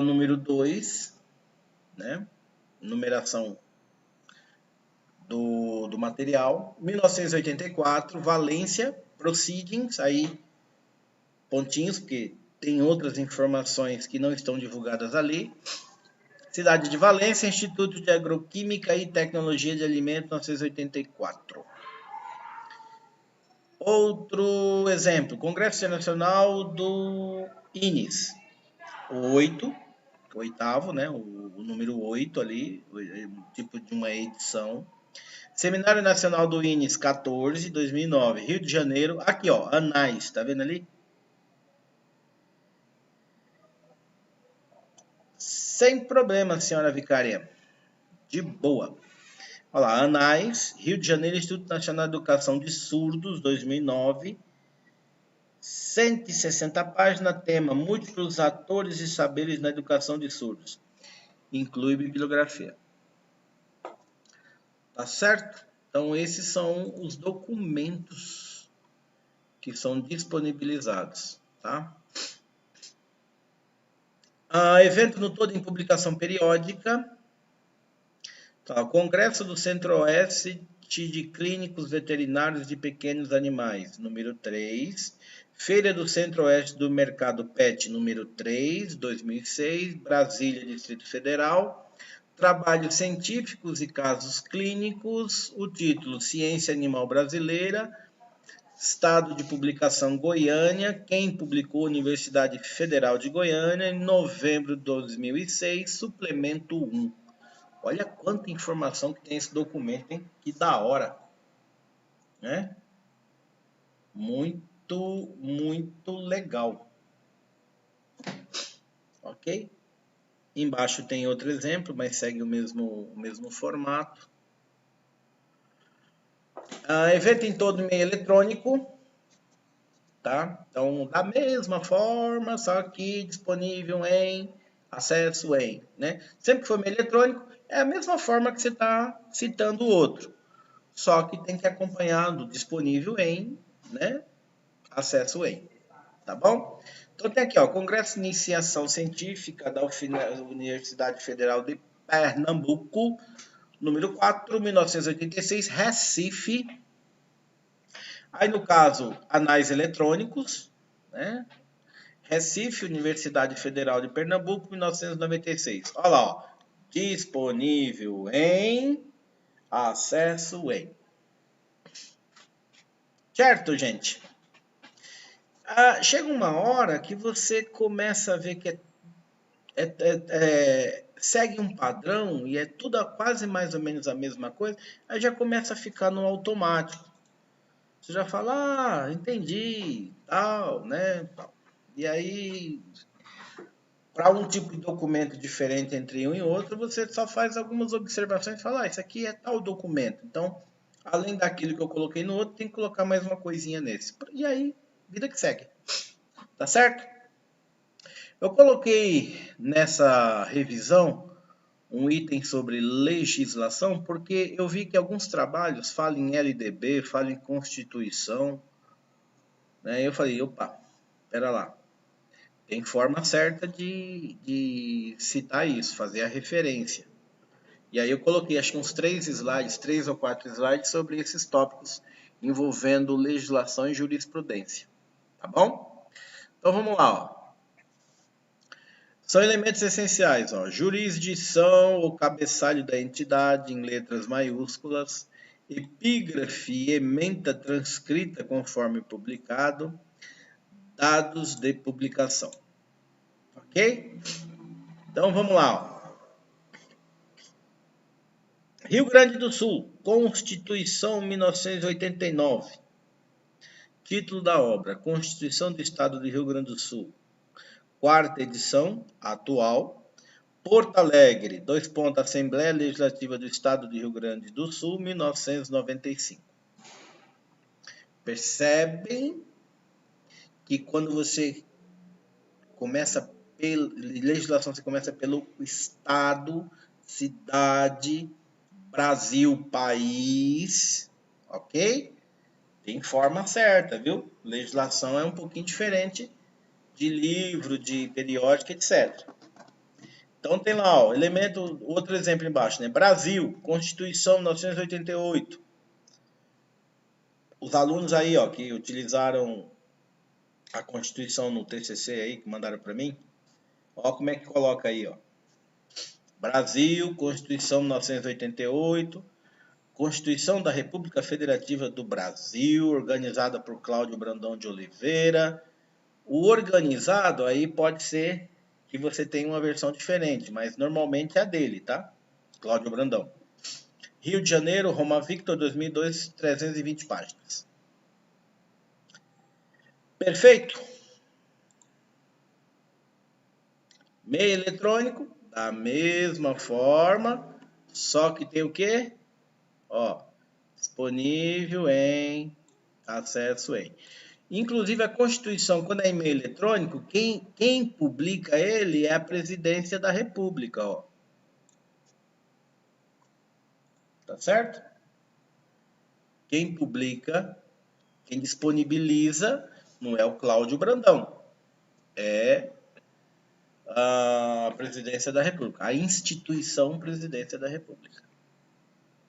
Número 2, né? Numeração do material. 1984, Valência, Proceedings, aí pontinhos, porque tem outras informações que não estão divulgadas ali. Cidade de Valência, Instituto de Agroquímica e Tecnologia de Alimentos, 1984. Outro exemplo, Congresso Internacional do INES, oitavo, né? O número 8 ali, tipo de uma edição. Seminário Nacional do INES 14, 2009, Rio de Janeiro. Aqui, ó, ANAIS, tá vendo ali? Sem problema, senhora vicária. De boa. Olha lá, ANAIS, Rio de Janeiro, Instituto Nacional de Educação de Surdos, 2009. 160 páginas, tema múltiplos atores e saberes na educação de surdos. Inclui bibliografia. Tá certo? Então, esses são os documentos que são disponibilizados, tá? Evento no todo em publicação periódica. Tá, Congresso do Centro-Oeste de Clínicos Veterinários de Pequenos Animais, número 3. Feira do Centro-Oeste do Mercado PET, número 3, 2006, Brasília, Distrito Federal. Trabalhos científicos e casos clínicos. O título, Ciência Animal Brasileira. Estado de publicação Goiânia. Quem publicou? Universidade Federal de Goiânia, em novembro de 2006, suplemento 1. Olha quanta informação que tem esse documento, hein? Que da hora, né? Muito, muito legal. Ok? Embaixo tem outro exemplo, mas segue o mesmo formato. Evento em todo meio eletrônico. Tá? Então, da mesma forma, só que disponível em acesso em, né? Sempre que for meio eletrônico, é a mesma forma que você está citando o outro. Só que tem que acompanhar do disponível em, né? Acesso em, tá bom? Então tem aqui, ó, Congresso de Iniciação Científica da Universidade Federal de Pernambuco, número 4, 1986, Recife. Aí no caso, anais eletrônicos, né? Recife, Universidade Federal de Pernambuco, 1996. Olha lá, ó. Disponível em, acesso em. Certo, gente? Chega uma hora que você começa a ver que segue um padrão e é tudo quase mais ou menos a mesma coisa, aí já começa a ficar no automático. Você já fala, entendi, tal, né? Tal. E aí, para um tipo de documento diferente entre um e outro, você só faz algumas observações e fala, isso aqui é tal documento. Então, além daquilo que eu coloquei no outro, tem que colocar mais uma coisinha nesse. E aí, vida que segue. Tá certo? Eu coloquei nessa revisão um item sobre legislação, porque eu vi que alguns trabalhos falam em LDB, falam em Constituição, né? Eu falei, opa, pera lá. Tem forma certa de citar isso, fazer a referência. E aí eu coloquei, acho que uns 3 ou 4 slides sobre esses tópicos envolvendo legislação e jurisprudência. Tá bom? Então vamos lá, ó. São elementos essenciais, ó. Jurisdição ou cabeçalho da entidade em letras maiúsculas, epígrafe e ementa transcrita conforme publicado, dados de publicação. Ok? Então vamos lá, ó. Rio Grande do Sul, Constituição 1989. Título da obra, Constituição do Estado do Rio Grande do Sul. 4ª edição, atual. Porto Alegre, Assembleia Legislativa do Estado do Rio Grande do Sul, 1995. Percebem que quando você começa pela legislação, você começa pelo Estado, cidade, Brasil, país, ok? Tem forma certa, viu? Legislação é um pouquinho diferente de livro, de periódico, etc. Então tem lá, ó, outro exemplo embaixo, né? Brasil, Constituição 1988. Os alunos aí, ó, que utilizaram a Constituição no TCC aí, que mandaram para mim, ó como é que coloca aí, ó. Brasil, Constituição 1988, Constituição da República Federativa do Brasil, organizada por Cláudio Brandão de Oliveira. O organizado aí pode ser que você tenha uma versão diferente, mas normalmente é a dele, tá? Cláudio Brandão. Rio de Janeiro, Roma Victor, 2002, 320 páginas. Perfeito? Meio eletrônico, da mesma forma, só que tem o quê? Ó, disponível em, acesso em. Inclusive a Constituição, quando é e-mail eletrônico, quem publica ele é a Presidência da República, ó. Tá certo? Quem publica, quem disponibiliza, não é o Cláudio Brandão, é a Presidência da República, a instituição Presidência da República.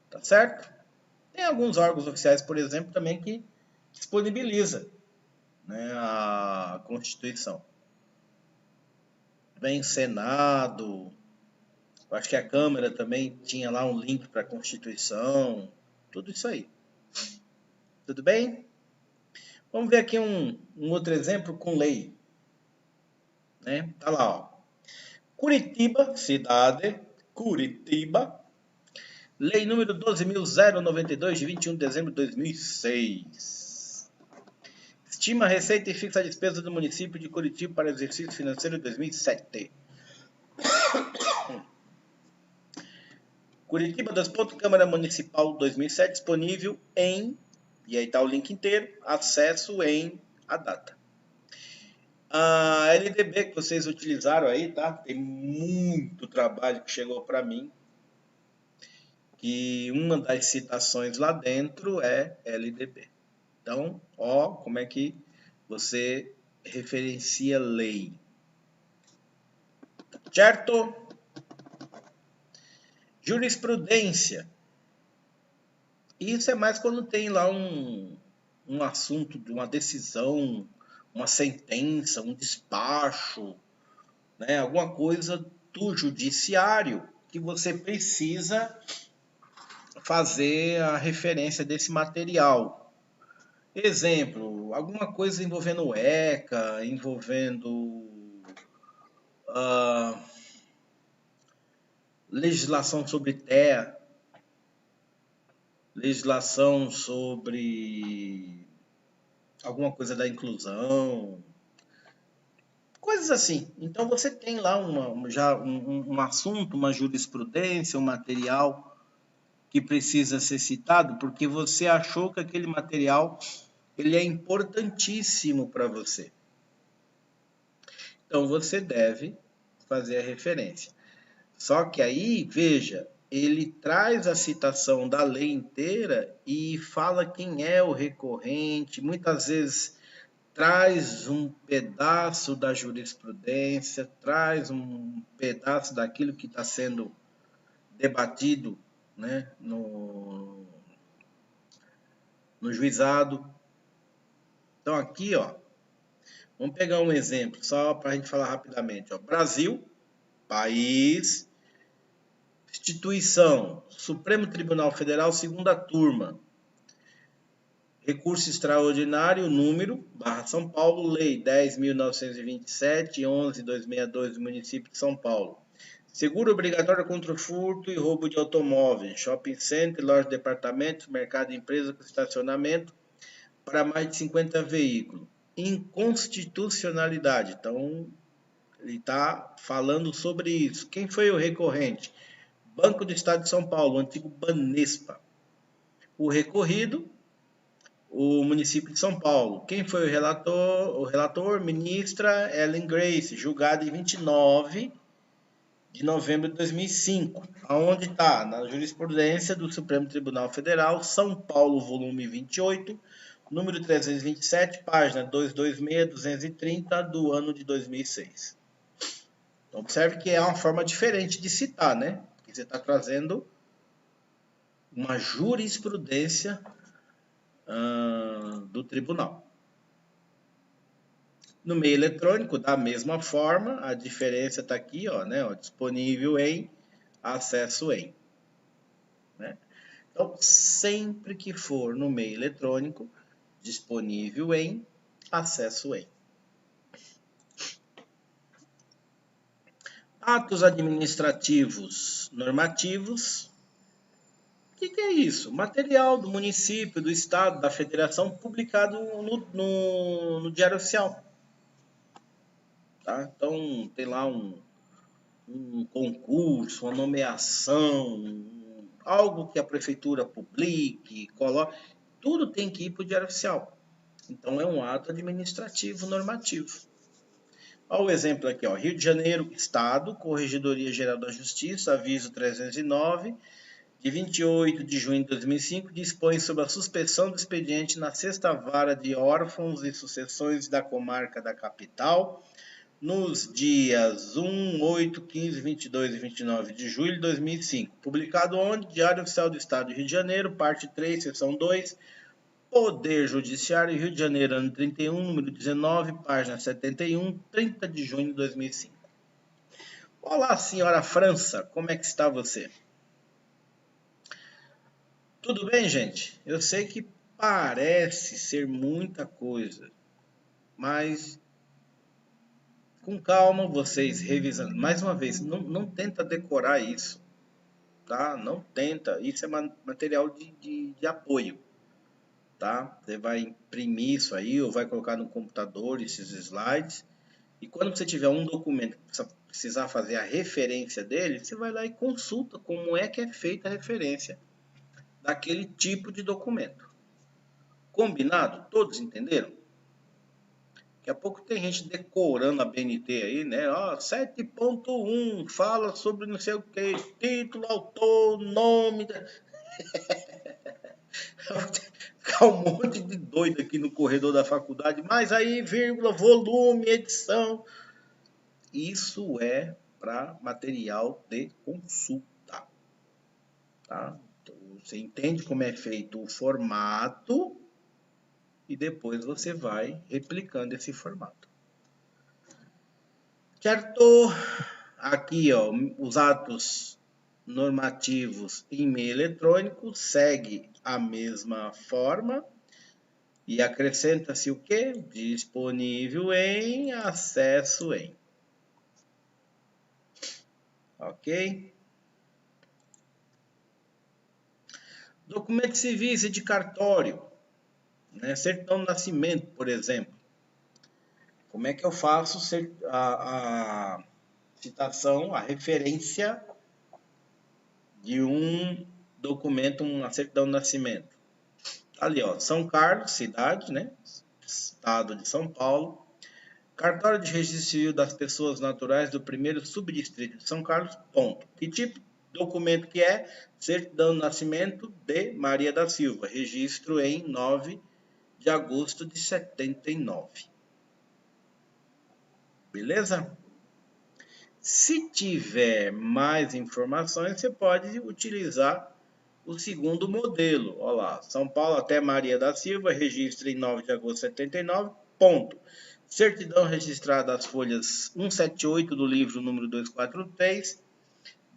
Tá certo? Tem alguns órgãos oficiais, por exemplo, também que disponibiliza, né, a Constituição. Vem Senado, acho que a Câmara também tinha lá um link para a Constituição, tudo isso aí. Tudo bem? Vamos ver aqui um outro exemplo com lei. Né? Tá lá, ó. Curitiba, cidade, Curitiba, lei número 12.092, de 21 de dezembro de 2006. Estima a receita e fixa a despesa do município de Curitiba para o exercício financeiro de 2007. Curitiba, Câmara Municipal 2007, disponível em, e aí está o link inteiro, acesso em a data. A LDB que vocês utilizaram aí, tá? Tem muito trabalho que chegou para mim, que uma das citações lá dentro é LDB. Então, ó, como é que você referencia lei. Certo? Jurisprudência. Isso é mais quando tem lá um assunto, de uma decisão, uma sentença, um despacho, né? Alguma coisa do judiciário que você precisa fazer a referência desse material. Exemplo, alguma coisa envolvendo ECA, envolvendo legislação sobre TEA, legislação sobre alguma coisa da inclusão, coisas assim. Então você tem lá já um assunto, uma jurisprudência, um material que precisa ser citado, porque você achou que aquele material ele é importantíssimo para você. Então você deve fazer a referência. Só que aí, veja, ele traz a citação da lei inteira e fala quem é o recorrente, muitas vezes traz um pedaço da jurisprudência, traz um pedaço daquilo que está sendo debatido, né, no juizado. Então aqui, ó, vamos pegar um exemplo, só para a gente falar rapidamente. Ó. Brasil, país, instituição, Supremo Tribunal Federal, segunda turma. Recurso extraordinário, número, São Paulo, Lei 10.927, 11.262 do município de São Paulo. Seguro obrigatório contra o furto e roubo de automóveis, shopping center, loja de departamentos, mercado de empresa com estacionamento para mais de 50 veículos. Inconstitucionalidade. Então, ele está falando sobre isso. Quem foi o recorrente? Banco do Estado de São Paulo, o antigo Banespa. O recorrido, o município de São Paulo. Quem foi o relator? O relator, ministra Ellen Grace, julgado em 29 de novembro de 2005. Aonde está? Na jurisprudência do Supremo Tribunal Federal, São Paulo, volume 28, número 327, página 226-230 do ano de 2006. Então, observe que é uma forma diferente de citar, né? Porque você está trazendo uma jurisprudência do tribunal. No meio eletrônico, da mesma forma, a diferença está aqui, ó, né? Ó, disponível em acesso em. Né? Então, sempre que for no meio eletrônico, disponível em, acesso em. Atos administrativos normativos. O que é isso? Material do município, do estado, da federação, publicado no Diário Oficial. Tá? Então, tem lá um concurso, uma nomeação, algo que a prefeitura publique, coloque, tudo tem que ir para o Diário Oficial. Então, é um ato administrativo normativo. Olha o exemplo aqui, ó. Rio de Janeiro, Estado, Corregedoria Geral da Justiça, aviso 309, de 28 de junho de 2005, dispõe sobre a suspensão do expediente na 6ª Vara de Órfãos e Sucessões da Comarca da Capital, nos dias 1, 8, 15, 22 e 29 de julho de 2005. Publicado onde? Diário Oficial do Estado do Rio de Janeiro, parte 3, seção 2, Poder Judiciário, Rio de Janeiro, ano 31, número 19, página 71, 30 de junho de 2005. Olá, senhora França, como é que está você? Tudo bem, gente? Eu sei que parece ser muita coisa, mas com calma, vocês revisando. Mais uma vez, não tenta decorar isso, tá? Não tenta. Isso é material de apoio, tá? Você vai imprimir isso aí ou vai colocar no computador esses slides. E quando você tiver um documento que precisar fazer a referência dele, você vai lá e consulta como é que é feita a referência daquele tipo de documento. Combinado? Todos entenderam? Daqui a pouco tem gente decorando a BNT aí, né? Ó, 7.1 fala sobre não sei o que, título, autor, nome. Ficar um monte de doido aqui no corredor da faculdade, mas aí, vírgula, volume, edição. Isso é para material de consulta. Tá? Então, você entende como é feito o formato e depois você vai replicando esse formato. Certo? Aqui, ó, os atos normativos em meio eletrônico segue a mesma forma e acrescenta-se o que? Disponível em, acesso em. Ok? Documentos civis e de cartório, né? Certidão de nascimento, por exemplo. Como é que eu faço a citação, a referência de um documento, uma certidão de nascimento? Ali, ó, São Carlos, cidade, né? Estado de São Paulo. Cartório de registro civil das pessoas naturais do primeiro subdistrito de São Carlos, ponto. Que tipo de documento que é? Certidão de nascimento de Maria da Silva, registro em 9 de agosto de 79. Beleza? Se tiver mais informações, você pode utilizar o segundo modelo. Olha lá, São Paulo até Maria da Silva, registro em 9 de agosto de 79, ponto. Certidão registrada às folhas 178 do livro número 243,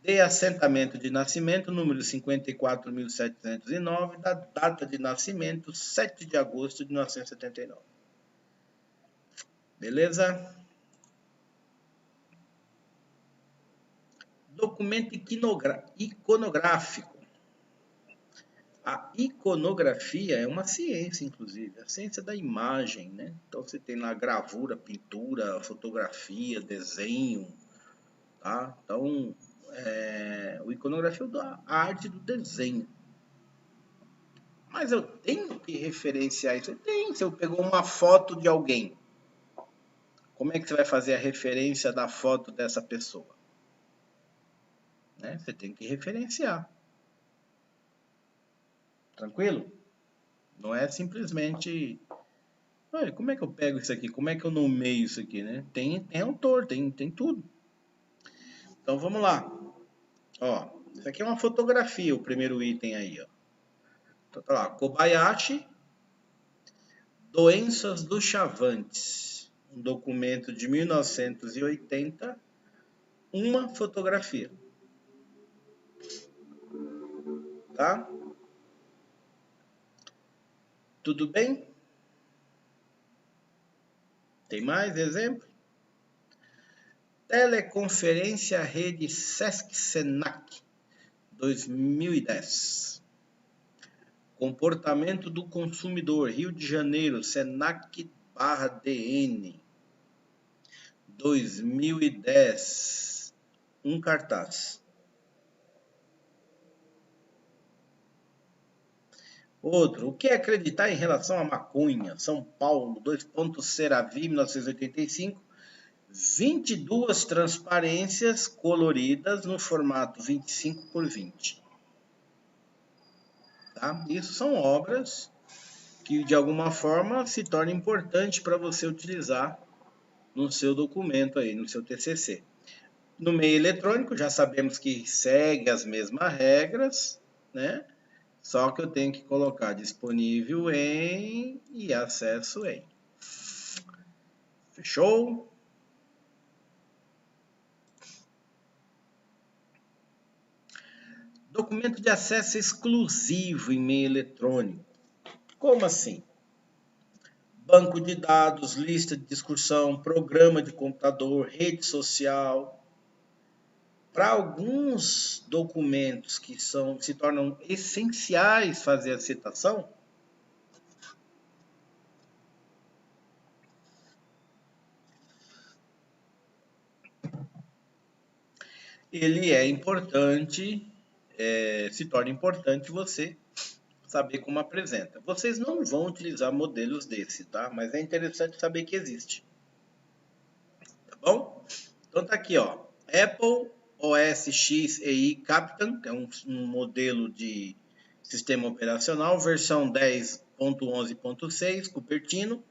de assentamento de nascimento, número 54.709, da data de nascimento, 7 de agosto de 1979. Beleza? Documento iconográfico. A iconografia é uma ciência, inclusive, a ciência da imagem, né? Então você tem lá gravura, pintura, fotografia, desenho, tá? Então, o iconografia é a arte do desenho. Mas eu tenho que referenciar isso? Tem, se eu pegou uma foto de alguém, como é que você vai fazer a referência da foto dessa pessoa? Né? Você tem que referenciar. Tranquilo? Não é simplesmente... Olha, como é que eu pego isso aqui? Como é que eu nomeio isso aqui, né? Tem autor, tem tudo. Então, vamos lá. Ó, isso aqui é uma fotografia, o primeiro item aí, ó. Então, tá lá, Kobayashi, Doenças do Chavantes. Um documento de 1980, uma fotografia. tá? Tudo bem? Tem mais exemplo? Teleconferência Rede Sesc-Senac 2010. Comportamento do consumidor, Rio de Janeiro, Senac/DN 2010. Um cartaz. Outro, o que é acreditar em relação à maconha? São Paulo, 2.Seravi, 1985. 22 transparências coloridas no formato 25 por 20. Tá? Isso são obras que de alguma forma se torna importante para você utilizar no seu documento aí, no seu TCC. No meio eletrônico já sabemos que segue as mesmas regras, né? Só que eu tenho que colocar disponível em e acesso em. Fechou? Documento de acesso exclusivo em meio eletrônico. Como assim? Banco de dados, lista de discussão, programa de computador, rede social. Para alguns documentos que se tornam essenciais fazer a citação, ele é importante, se torna importante você saber como apresenta. Vocês não vão utilizar modelos desse, tá? Mas é interessante saber que existe. Tá bom? Então tá aqui, ó. Apple OS X EI Captain, que é um modelo de sistema operacional, versão 10.11.6, Cupertino.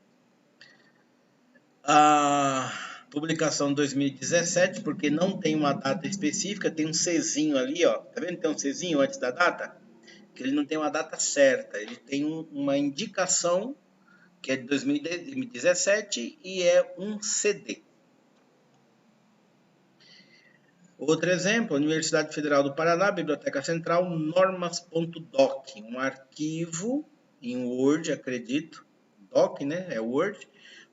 A publicação 2017, porque não tem uma data específica, tem um Czinho ali, ó. Tá vendo que tem um Czinho antes da data? Que ele não tem uma data certa, ele tem uma indicação que é de 2017 e é um CD. Outro exemplo, Universidade Federal do Paraná, Biblioteca Central, normas.doc, um arquivo em Word, acredito, doc, né, é Word.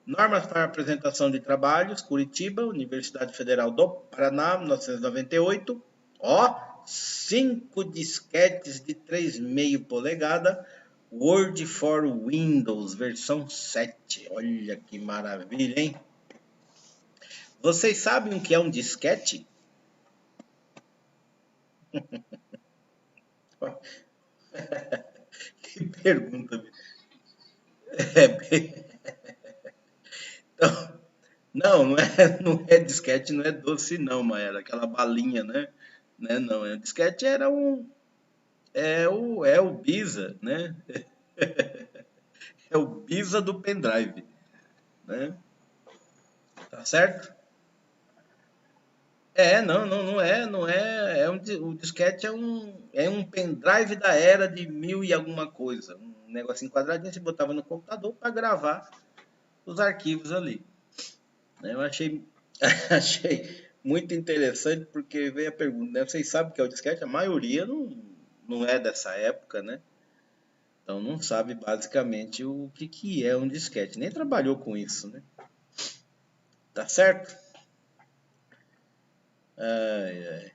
Normas para apresentação de trabalhos, Curitiba, Universidade Federal do Paraná, 1998. Ó, 5 disquetes de 3,5 polegada, Word for Windows, versão 7. Olha que maravilha, hein? Vocês sabem o que é um disquete? Que pergunta. É bem... Então, não é disquete, não é doce não, mas era aquela balinha, né? Não, o disquete era é o Bisa, né? É o Bisa do pendrive, né? Tá certo? O disquete é um pendrive da era de mil e alguma coisa, um negocinho quadradinho, você botava no computador para gravar os arquivos ali. Eu achei, achei muito interessante porque veio a pergunta, né? Vocês sabem o que é o disquete? A maioria não é dessa época, né? Então não sabe basicamente o que é um disquete, nem trabalhou com isso, né? Tá certo? Ai, ai.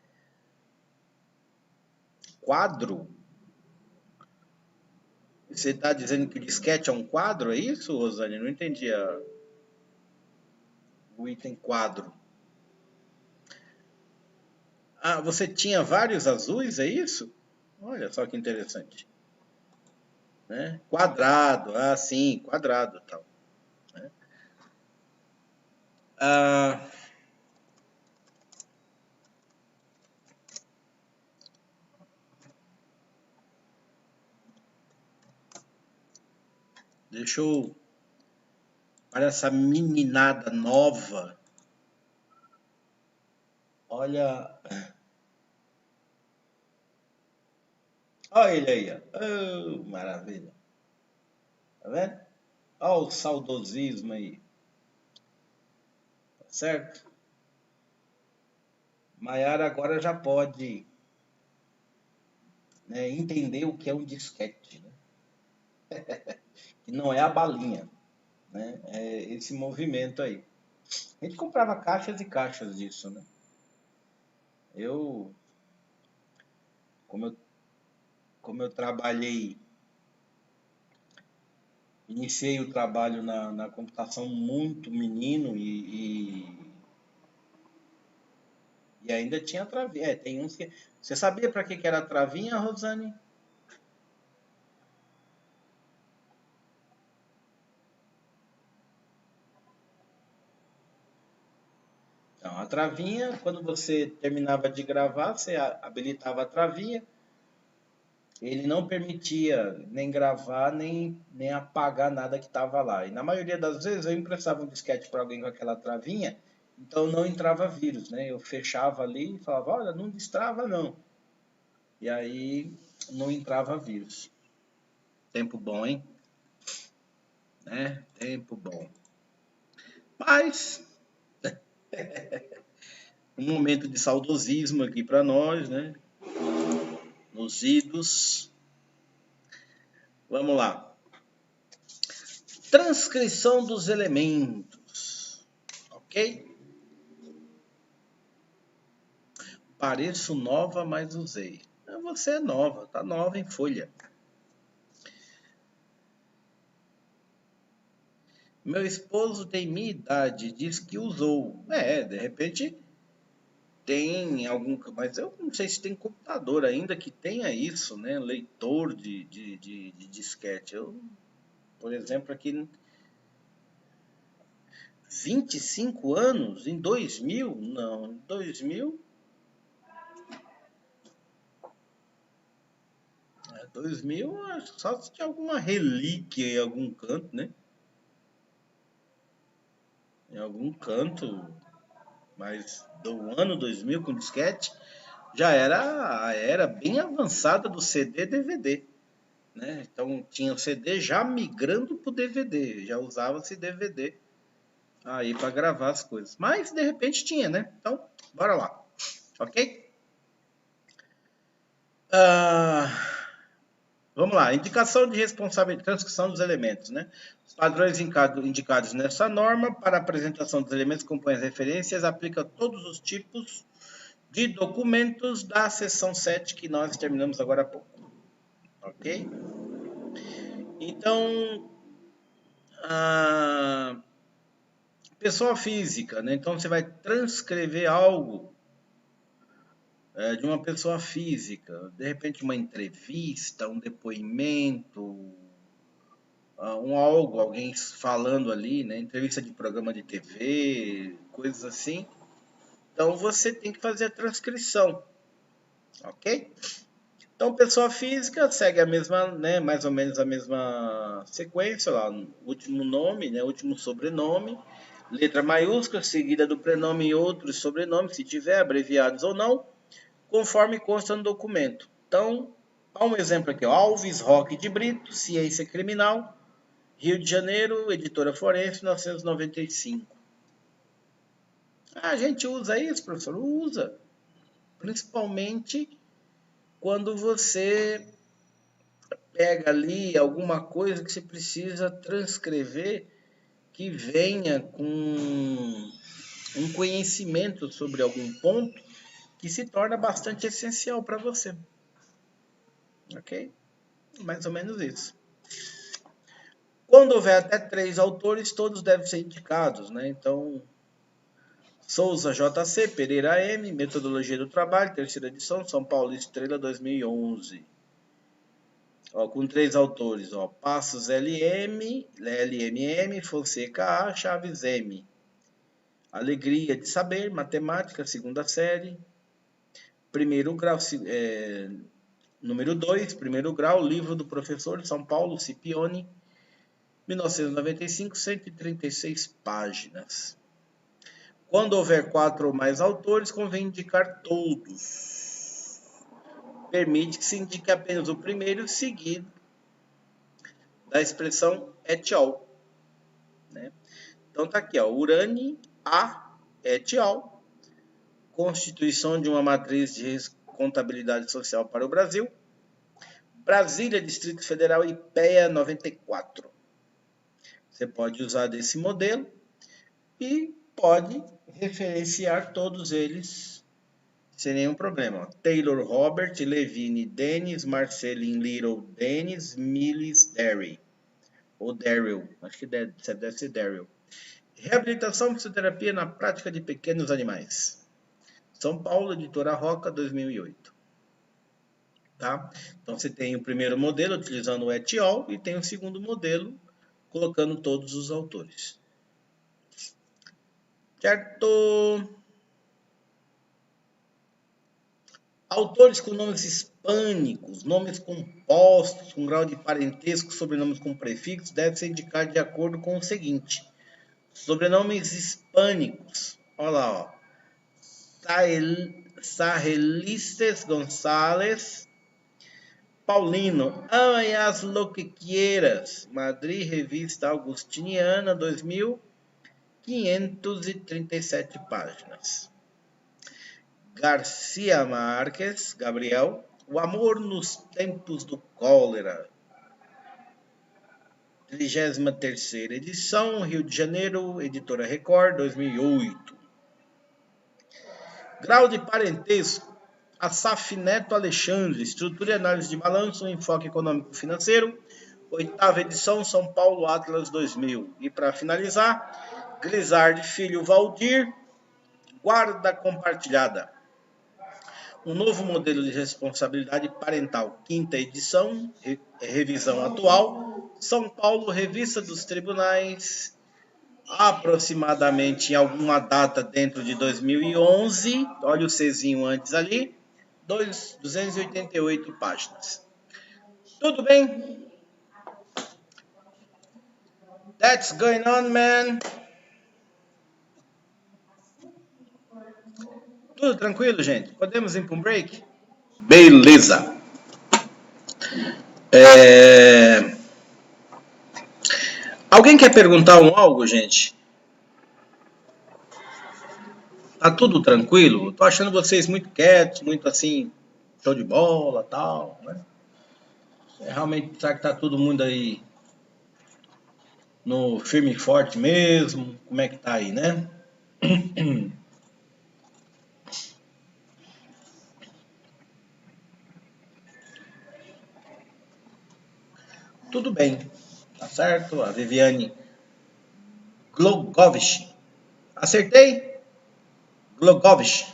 Quadro? Você está dizendo que o disquete é um quadro, é isso, Rosane? Não entendi o item quadro. Ah, você tinha vários azuis, é isso? Olha só que interessante. Né? Quadrado, sim, quadrado tal. Né? Ah, deixa eu... Para essa meninada nova. Olha... Olha ele aí, ó. Oh, maravilha. Tá vendo? Olha o saudosismo aí. Tá certo? Maiara agora né, entender o que é um disquete, né? Que não é a balinha, né? É esse movimento aí. A gente comprava caixas e caixas disso, né? Eu, como eu, como eu trabalhei, iniciei o trabalho na computação muito menino e ainda tinha travinha. É, tem uns que... Você sabia para que era a travinha, Rosane? Então, a travinha, quando você terminava de gravar, você habilitava a travinha. Ele não permitia nem gravar, nem apagar nada que estava lá. E na maioria das vezes eu emprestava um disquete para alguém com aquela travinha, então não entrava vírus, né? Eu fechava ali e falava, olha, não destrava não. E aí não entrava vírus. Tempo bom, hein? Né? Tempo bom. Mas um momento de saudosismo aqui para nós, né? Nos idos. Vamos lá. Transcrição dos elementos. Ok? Pareço nova, mas usei. Você é nova, tá nova em folha. Meu esposo tem minha idade, diz que usou. É, de repente tem algum. Mas eu não sei se tem computador ainda que tenha isso, né? Leitor de disquete. Eu, por exemplo, aqui 25 anos, em 2000? Não, em 2000. 2000, só se tinha alguma relíquia em algum canto, né? Em algum canto, mas do ano 2000 com disquete, já era a era bem avançada do CD e DVD, né? Então tinha o CD já migrando para o DVD, já usava-se DVD aí para gravar as coisas. Mas de repente tinha, né? Então, bora lá, ok? Ah, vamos lá, indicação de responsabilidade, transcrição dos elementos, né? Os padrões indicados nessa norma para a apresentação dos elementos que compõem as referências aplica a todos os tipos de documentos da seção 7 que nós terminamos agora há pouco, ok? Então, a pessoa física, né? Então você vai transcrever algo de uma pessoa física, de repente uma entrevista, um depoimento, alguém falando ali, né? Entrevista de programa de TV, coisas assim. Então você tem que fazer a transcrição, ok? Então, pessoa física segue a mesma, né, mais ou menos a mesma sequência, lá, último nome, né, último sobrenome, letra maiúscula, seguida do prenome e outros sobrenomes, se tiver, abreviados ou não, conforme consta no documento. Então, há um exemplo aqui, ó, Alves Roque de Brito, Ciência Criminal, Rio de Janeiro, Editora Forense, 1995. A gente usa isso, professor? Usa. Principalmente quando você pega ali alguma coisa que você precisa transcrever que venha com um conhecimento sobre algum ponto que se torna bastante essencial para você. Ok? Mais ou menos isso. Quando houver até 3 autores, todos devem ser indicados, né? Então, Souza JC, Pereira M, Metodologia do Trabalho, terceira edição, São Paulo Estrela 2011. Ó, com 3 autores, ó, Passos LM, LMM, Fonseca A, Chaves M. Alegria de Saber, Matemática, segunda série. Primeiro grau, número 2, primeiro grau, livro do professor São Paulo Scipione, 1995, 136 páginas. Quando houver 4 ou mais autores, convém indicar todos. Permite que se indique apenas o primeiro seguido da expressão et al. Né? Então tá aqui, ó, Urani A et al. Constituição de uma matriz de contabilidade social para o Brasil. Brasília, Distrito Federal, IPEA 94. Você pode usar desse modelo e pode referenciar todos eles sem nenhum problema. Taylor Robert, Levine Dennis, Marceline Little Dennis, Millis Derry. Ou Daryl, acho que deve ser Daryl. Reabilitação e fisioterapia na prática de pequenos animais. São Paulo, Editora Roca, 2008. Tá? Então você tem o primeiro modelo utilizando o et al. E tem o segundo modelo colocando todos os autores. Certo? Autores com nomes hispânicos, nomes compostos, com grau de parentesco, sobrenomes com prefixos, devem ser indicados de acordo com o seguinte. Sobrenomes hispânicos. Olha lá, ó. Sarrelistes Gonçalves, Paulino, amanhás lo que quieras, Madrid, Revista Augustiniana, 2.537 páginas. Garcia Marques, Gabriel, O Amor nos Tempos do Cólera, 33ª edição, Rio de Janeiro, Editora Record, 2008. Grau de parentesco, Assaf Neto Alexandre, Estrutura e Análise de Balanço, Enfoque Econômico Financeiro, 8ª edição, São Paulo, Atlas 2000. E para finalizar, Grisard Filho Valdir, Guarda Compartilhada. Um novo modelo de responsabilidade parental, 5ª edição, revisão atual, São Paulo, Revista dos Tribunais, aproximadamente em alguma data dentro de 2011, olha o Czinho antes ali, 288 páginas. Tudo bem? That's going on, man. Tudo tranquilo, gente? Podemos ir para um break? Beleza. Alguém quer perguntar algo, gente? Tá tudo tranquilo? Tô achando vocês muito quietos, muito assim, show de bola, tal, né? Realmente, será que tá todo mundo aí no firme e forte mesmo? Como é que tá aí, né? Tudo bem, tá certo? A Viviane Glogovich. Acertei? Glogovich.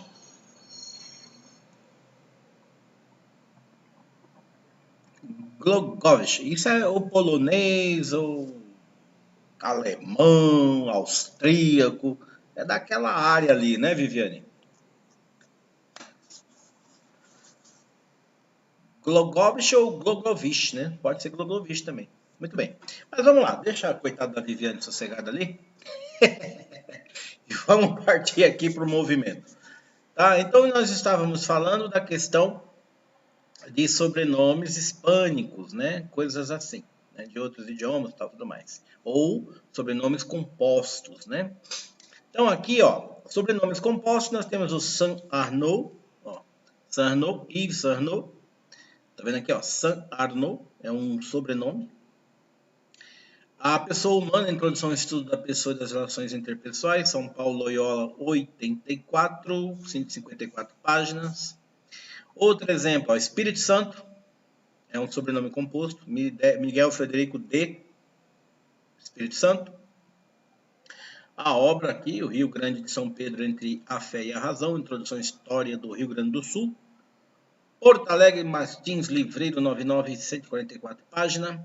Glogovich. Isso é o polonês, ou alemão, austríaco. É daquela área ali, né, Viviane? Glogovich ou Glogovich, né? Pode ser Glogovich também. Muito bem. Mas vamos lá, deixa a coitada da Viviane sossegada ali. E vamos partir aqui para o movimento. Tá? Então, nós estávamos falando da questão de sobrenomes hispânicos, né? Coisas assim, né? De outros idiomas e tal, tudo mais. Ou sobrenomes compostos, né? Então, aqui, ó, sobrenomes compostos, nós temos o Saint Arnaud, ó, Saint Arnaud, Yves Saint Arnaud. Tá vendo aqui, ó, Saint Arnaud é um sobrenome. A pessoa humana, introdução ao estudo da pessoa e das relações interpessoais, São Paulo, Loyola, 84, 154 páginas. Outro exemplo, ó, Espírito Santo, é um sobrenome composto, Miguel Frederico de Espírito Santo. A obra aqui, o Rio Grande de São Pedro entre a fé e a razão, introdução à história do Rio Grande do Sul. Porto Alegre, Martins Livreiro, 99, 144 páginas.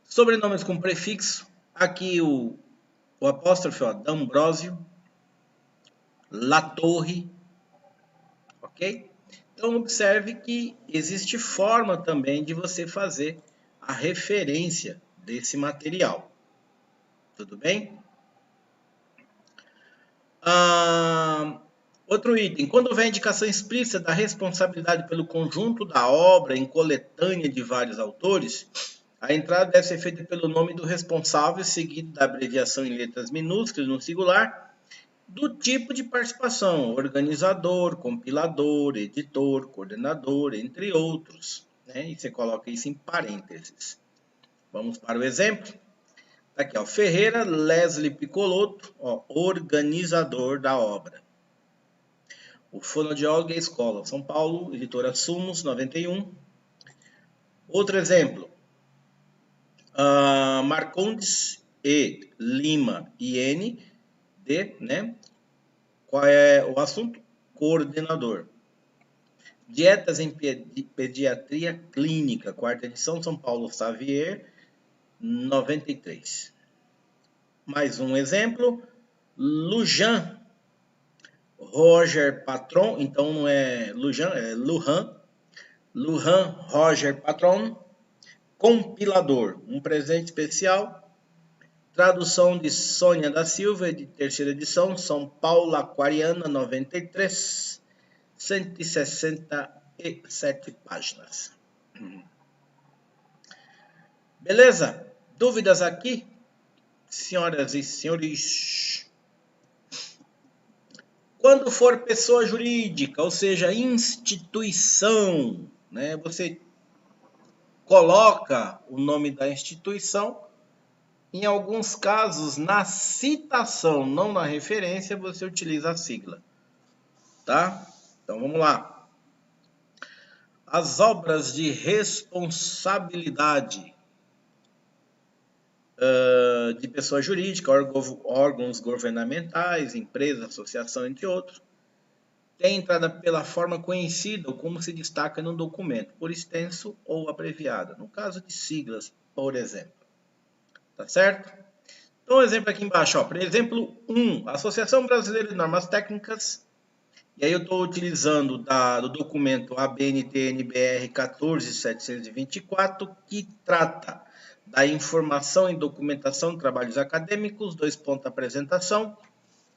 Sobrenomes com prefixo, aqui o apóstrofe, ó, D'Ambrosio, La Torre, ok? Então, observe que existe forma também de você fazer a referência desse material. Tudo bem? Outro item. Quando houver indicação explícita da responsabilidade pelo conjunto da obra em coletânea de vários autores, a entrada deve ser feita pelo nome do responsável, seguido da abreviação em letras minúsculas no singular, do tipo de participação, organizador, compilador, editor, coordenador, entre outros. né? E você coloca isso em parênteses. Vamos para o exemplo. Tá aqui, ó, Ferreira Leslie Piccolotto, ó, organizador da obra. O fonoaudiólogo e a escola, São Paulo, editora Sumos, 91. Outro exemplo, Marcondes e Lima IN, né? Qual é o assunto? Coordenador. Dietas em Pediatria Clínica, quarta edição, São Paulo Xavier, 93. Mais um exemplo, Lujan Roger Patron, então não é Lujan, é Lujan Roger Patron, compilador, um presente especial. Tradução de Sônia da Silva, de terceira edição, São Paulo Aquariana, 93, 167 páginas. Beleza? Dúvidas aqui, senhoras e senhores? Quando for pessoa jurídica, ou seja, instituição, né, você coloca o nome da instituição. Em alguns casos, na citação, não na referência, você utiliza a sigla. Tá? Então, vamos lá. As obras de responsabilidade de pessoa jurídica, órgãos governamentais, empresa, associação, entre outros, tem entrada pela forma conhecida ou como se destaca no documento, por extenso ou abreviado. No caso de siglas, por exemplo. Tá certo? Então, exemplo aqui embaixo, ó, por exemplo 1, Associação Brasileira de Normas Técnicas, e aí eu estou utilizando do documento ABNT-NBR 14724, que trata da informação e documentação de trabalhos acadêmicos, 2 pontos apresentação,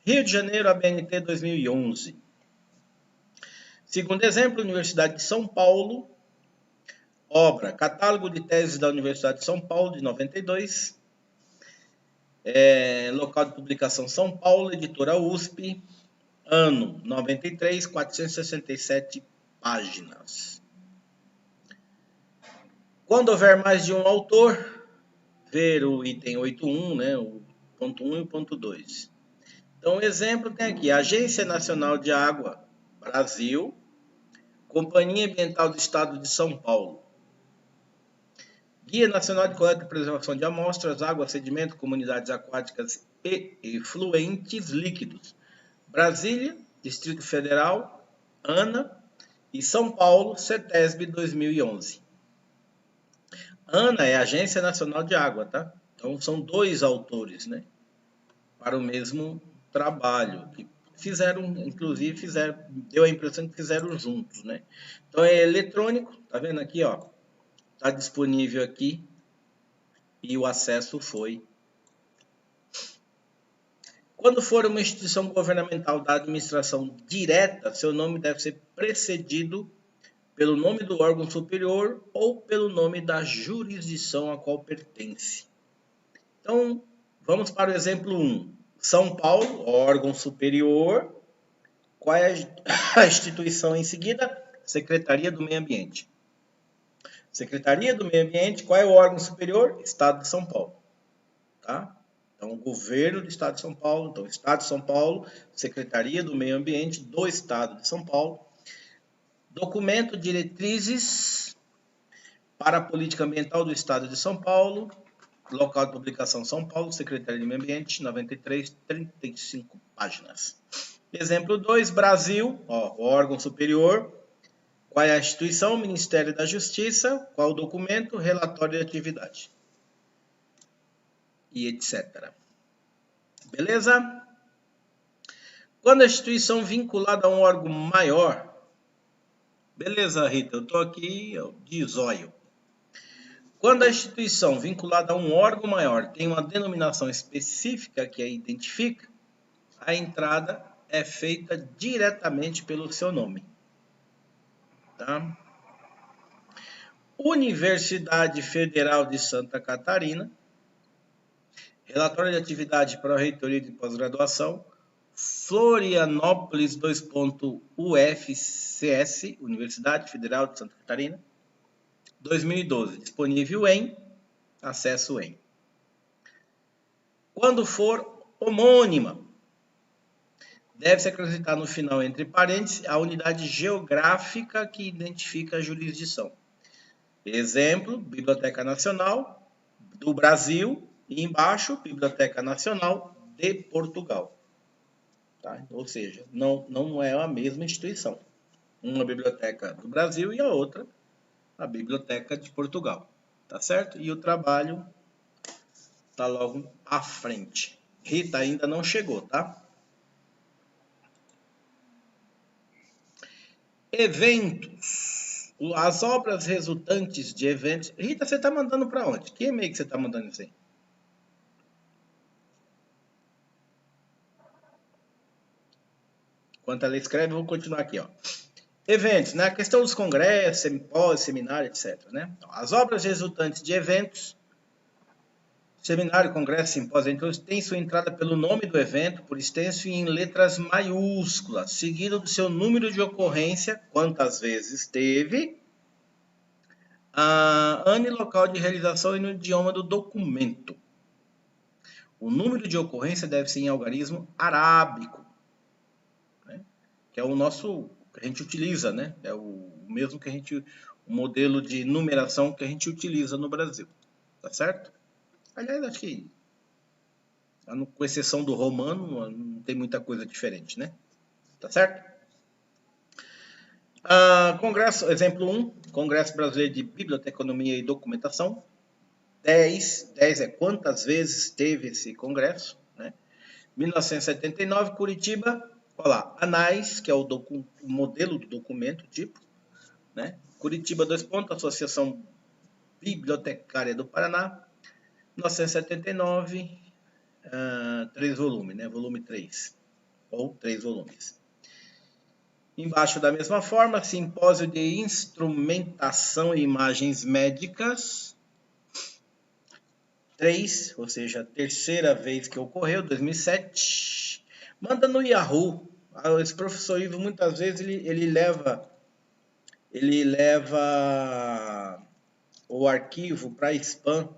Rio de Janeiro, ABNT 2011. Segundo exemplo, Universidade de São Paulo, obra, Catálogo de Teses da Universidade de São Paulo, de 92, local de publicação São Paulo, editora USP, ano 93, 467 páginas. Quando houver mais de um autor, ver o item 8.1, né, o ponto 1 e o ponto 2. Então, o exemplo tem aqui, Agência Nacional de Água, Brasil, Companhia Ambiental do Estado de São Paulo, Guia Nacional de Coleta e Preservação de Amostras, Água, Sedimento, Comunidades Aquáticas e Efluentes Líquidos, Brasília, Distrito Federal, ANA e São Paulo, CETESB 2011. ANA é a Agência Nacional de Água, tá? Então são 2 autores, né? Para o mesmo trabalho, que deu a impressão que fizeram juntos, né? Então é eletrônico, tá vendo aqui, ó? Tá disponível aqui e o acesso foi. Quando for uma instituição governamental da administração direta, seu nome deve ser precedido pelo nome do órgão superior ou pelo nome da jurisdição a qual pertence. Então, vamos para o exemplo 1. São Paulo, órgão superior. Qual é a instituição em seguida? Secretaria do Meio Ambiente. Secretaria do Meio Ambiente, qual é o órgão superior? Estado de São Paulo. Tá? Então, o governo do Estado de São Paulo, então, Estado de São Paulo, Secretaria do Meio Ambiente do Estado de São Paulo. Documento Diretrizes para a Política Ambiental do Estado de São Paulo. Local de publicação São Paulo, Secretaria do Meio Ambiente, 93, 35 páginas. Exemplo 2, Brasil, ó, órgão superior. Qual é a instituição? Ministério da Justiça. Qual o documento? Relatório de atividade. E etc. Beleza? Quando a instituição vinculada a um órgão maior. Beleza, Rita, eu estou aqui de zóio. Quando a instituição vinculada a um órgão maior tem uma denominação específica que a identifica, a entrada é feita diretamente pelo seu nome. Tá? Universidade Federal de Santa Catarina. Relatório de atividade para a reitoria de pós-graduação. Florianópolis, UFCS, Universidade Federal de Santa Catarina. 2012, disponível em, acesso em. Quando for homônima, deve-se acrescentar no final, entre parênteses, a unidade geográfica que identifica a jurisdição. Exemplo, Biblioteca Nacional do Brasil e embaixo, Biblioteca Nacional de Portugal. Tá? Ou seja, não é a mesma instituição. Uma biblioteca do Brasil e a outra, a Biblioteca de Portugal. Tá certo? E o trabalho está logo à frente. Rita ainda não chegou, tá? Eventos. As obras resultantes de eventos. Rita, você está mandando para onde? Que e-mail que você está mandando isso aí? Enquanto ela escreve, eu vou continuar aqui, ó. Eventos, né? A questão dos congressos, simpósios, seminários, etc. Né? Então, as obras resultantes de eventos, seminário, congresso, simpósio, então, tem sua entrada pelo nome do evento, por extenso e em letras maiúsculas, seguido do seu número de ocorrência, quantas vezes teve, ano e local de realização e no idioma do documento. O número de ocorrência deve ser em algarismo arábico, né? Que é o nosso que a gente utiliza, né? É o mesmo que o modelo de numeração que a gente utiliza no Brasil, tá certo? Aliás, acho que, com exceção do romano, não tem muita coisa diferente, né? Tá certo? Congresso, exemplo 1, Congresso Brasileiro de Biblioteconomia e Documentação. 10 é quantas vezes teve esse congresso, né? 1979, Curitiba, olha lá, ANAIS, que é o modelo do documento, tipo, né? Curitiba, 2 pontos, Associação Bibliotecária do Paraná, 1979, 3 volumes, né? Volume 3, ou 3 volumes. Embaixo, da mesma forma, Simpósio de Instrumentação e Imagens Médicas, 3, ou seja, a terceira vez que ocorreu, 2007. Manda no Yahoo. Esse professor Ivo, muitas vezes, ele leva o arquivo para spam,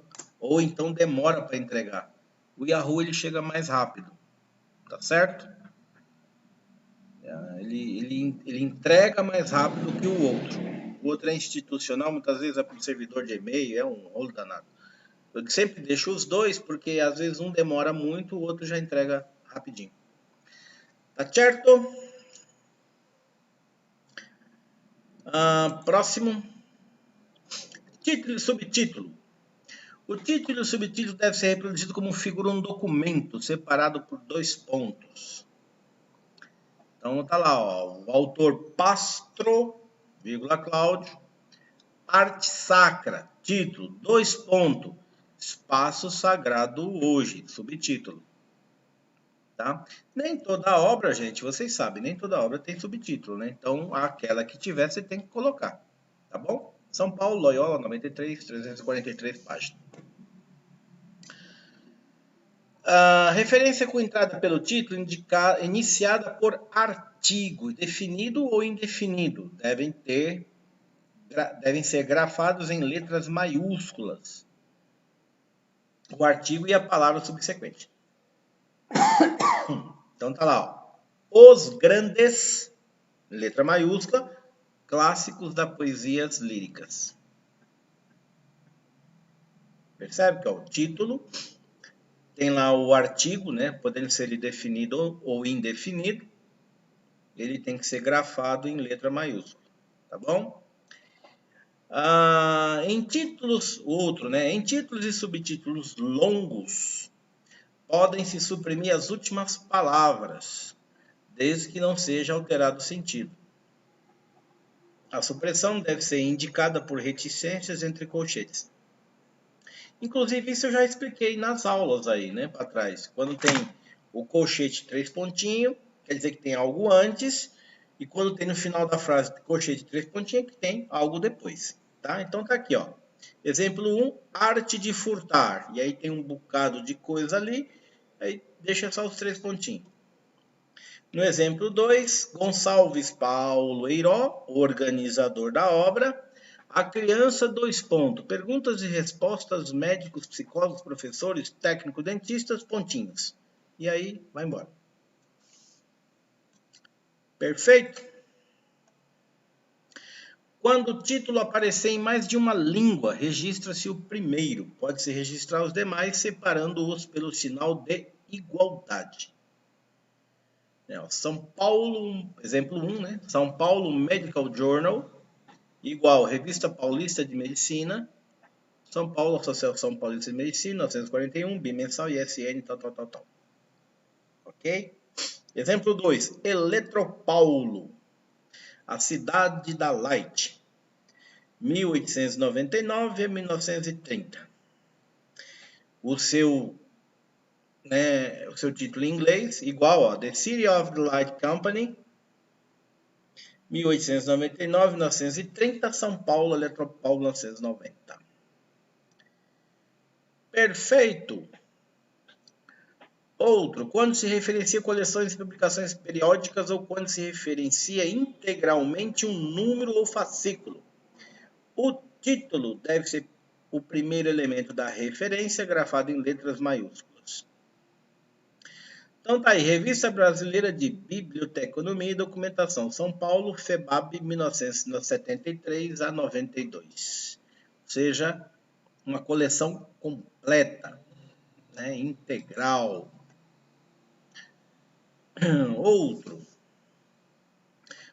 ou então demora para entregar. O Yahoo ele chega mais rápido, tá certo? Ele entrega mais rápido que o outro. O outro é institucional, muitas vezes é para o servidor de e-mail, é um rolo danado. Eu sempre deixo os dois, porque às vezes um demora muito, o outro já entrega rapidinho. Tá certo? Próximo. Título e subtítulo. O título e o subtítulo deve ser reproduzido como figura um documento, separado por 2 pontos. Então tá lá, ó, o autor Pastro, Cláudio, Arte Sacra, título, 2 pontos, Espaço Sagrado Hoje, subtítulo. Tá? Nem toda obra, gente, vocês sabem, nem toda obra tem subtítulo, né? Então, aquela que tiver, você tem que colocar, tá bom? São Paulo, Loyola, 93, 343 páginas. Referência com entrada pelo título iniciada por artigo, definido ou indefinido, devem ser grafados em letras maiúsculas o artigo e a palavra subsequente. Então tá lá, ó. Os grandes, letra maiúscula, clássicos da poesias líricas. Percebe que ó, o título tem lá o artigo, né? Podendo ser definido ou indefinido. Ele tem que ser grafado em letra maiúscula, tá bom? Em títulos, né? Em títulos e subtítulos longos, podem se suprimir as últimas palavras, desde que não seja alterado o sentido. A supressão deve ser indicada por reticências entre colchetes. Inclusive, isso eu já expliquei nas aulas aí, né, para trás. Quando tem o colchete 3 pontinhos, quer dizer que tem algo antes, e quando tem no final da frase colchete 3 pontinhos, que tem algo depois, tá? Então tá aqui, ó. Exemplo 1, arte de furtar. E aí tem um bocado de coisa ali, aí deixa só os 3 pontinhos. No exemplo 2, Gonçalves Paulo Eiró, organizador da obra, A criança, dois pontos. Perguntas e respostas, médicos, psicólogos, professores, técnicos, dentistas, pontinhos. E aí, vai embora. Perfeito? Quando o título aparecer em mais de uma língua, registra-se o primeiro. Pode-se registrar os demais, separando-os pelo sinal de igualdade. São Paulo, exemplo 1, né? São Paulo Medical Journal, igual Revista Paulista de Medicina, São Paulo, Associação Paulista de Medicina, 1941, bimensal, ISN, tal. Ok? Exemplo 2, Eletropaulo, a cidade da Light, 1899 a 1930. O seu título em inglês, igual, ó, The City of the Light Company, 1899, 1930, São Paulo, Eletropaulo, 1990. Perfeito! Outro, quando se referencia a coleções e publicações periódicas ou quando se referencia integralmente um número ou fascículo. O título deve ser o primeiro elemento da referência, grafado em letras maiúsculas. Então tá aí, Revista Brasileira de Biblioteconomia e Documentação, São Paulo, FEBAB, 1973 a 92. Ou seja, uma coleção completa, né, integral. Outro.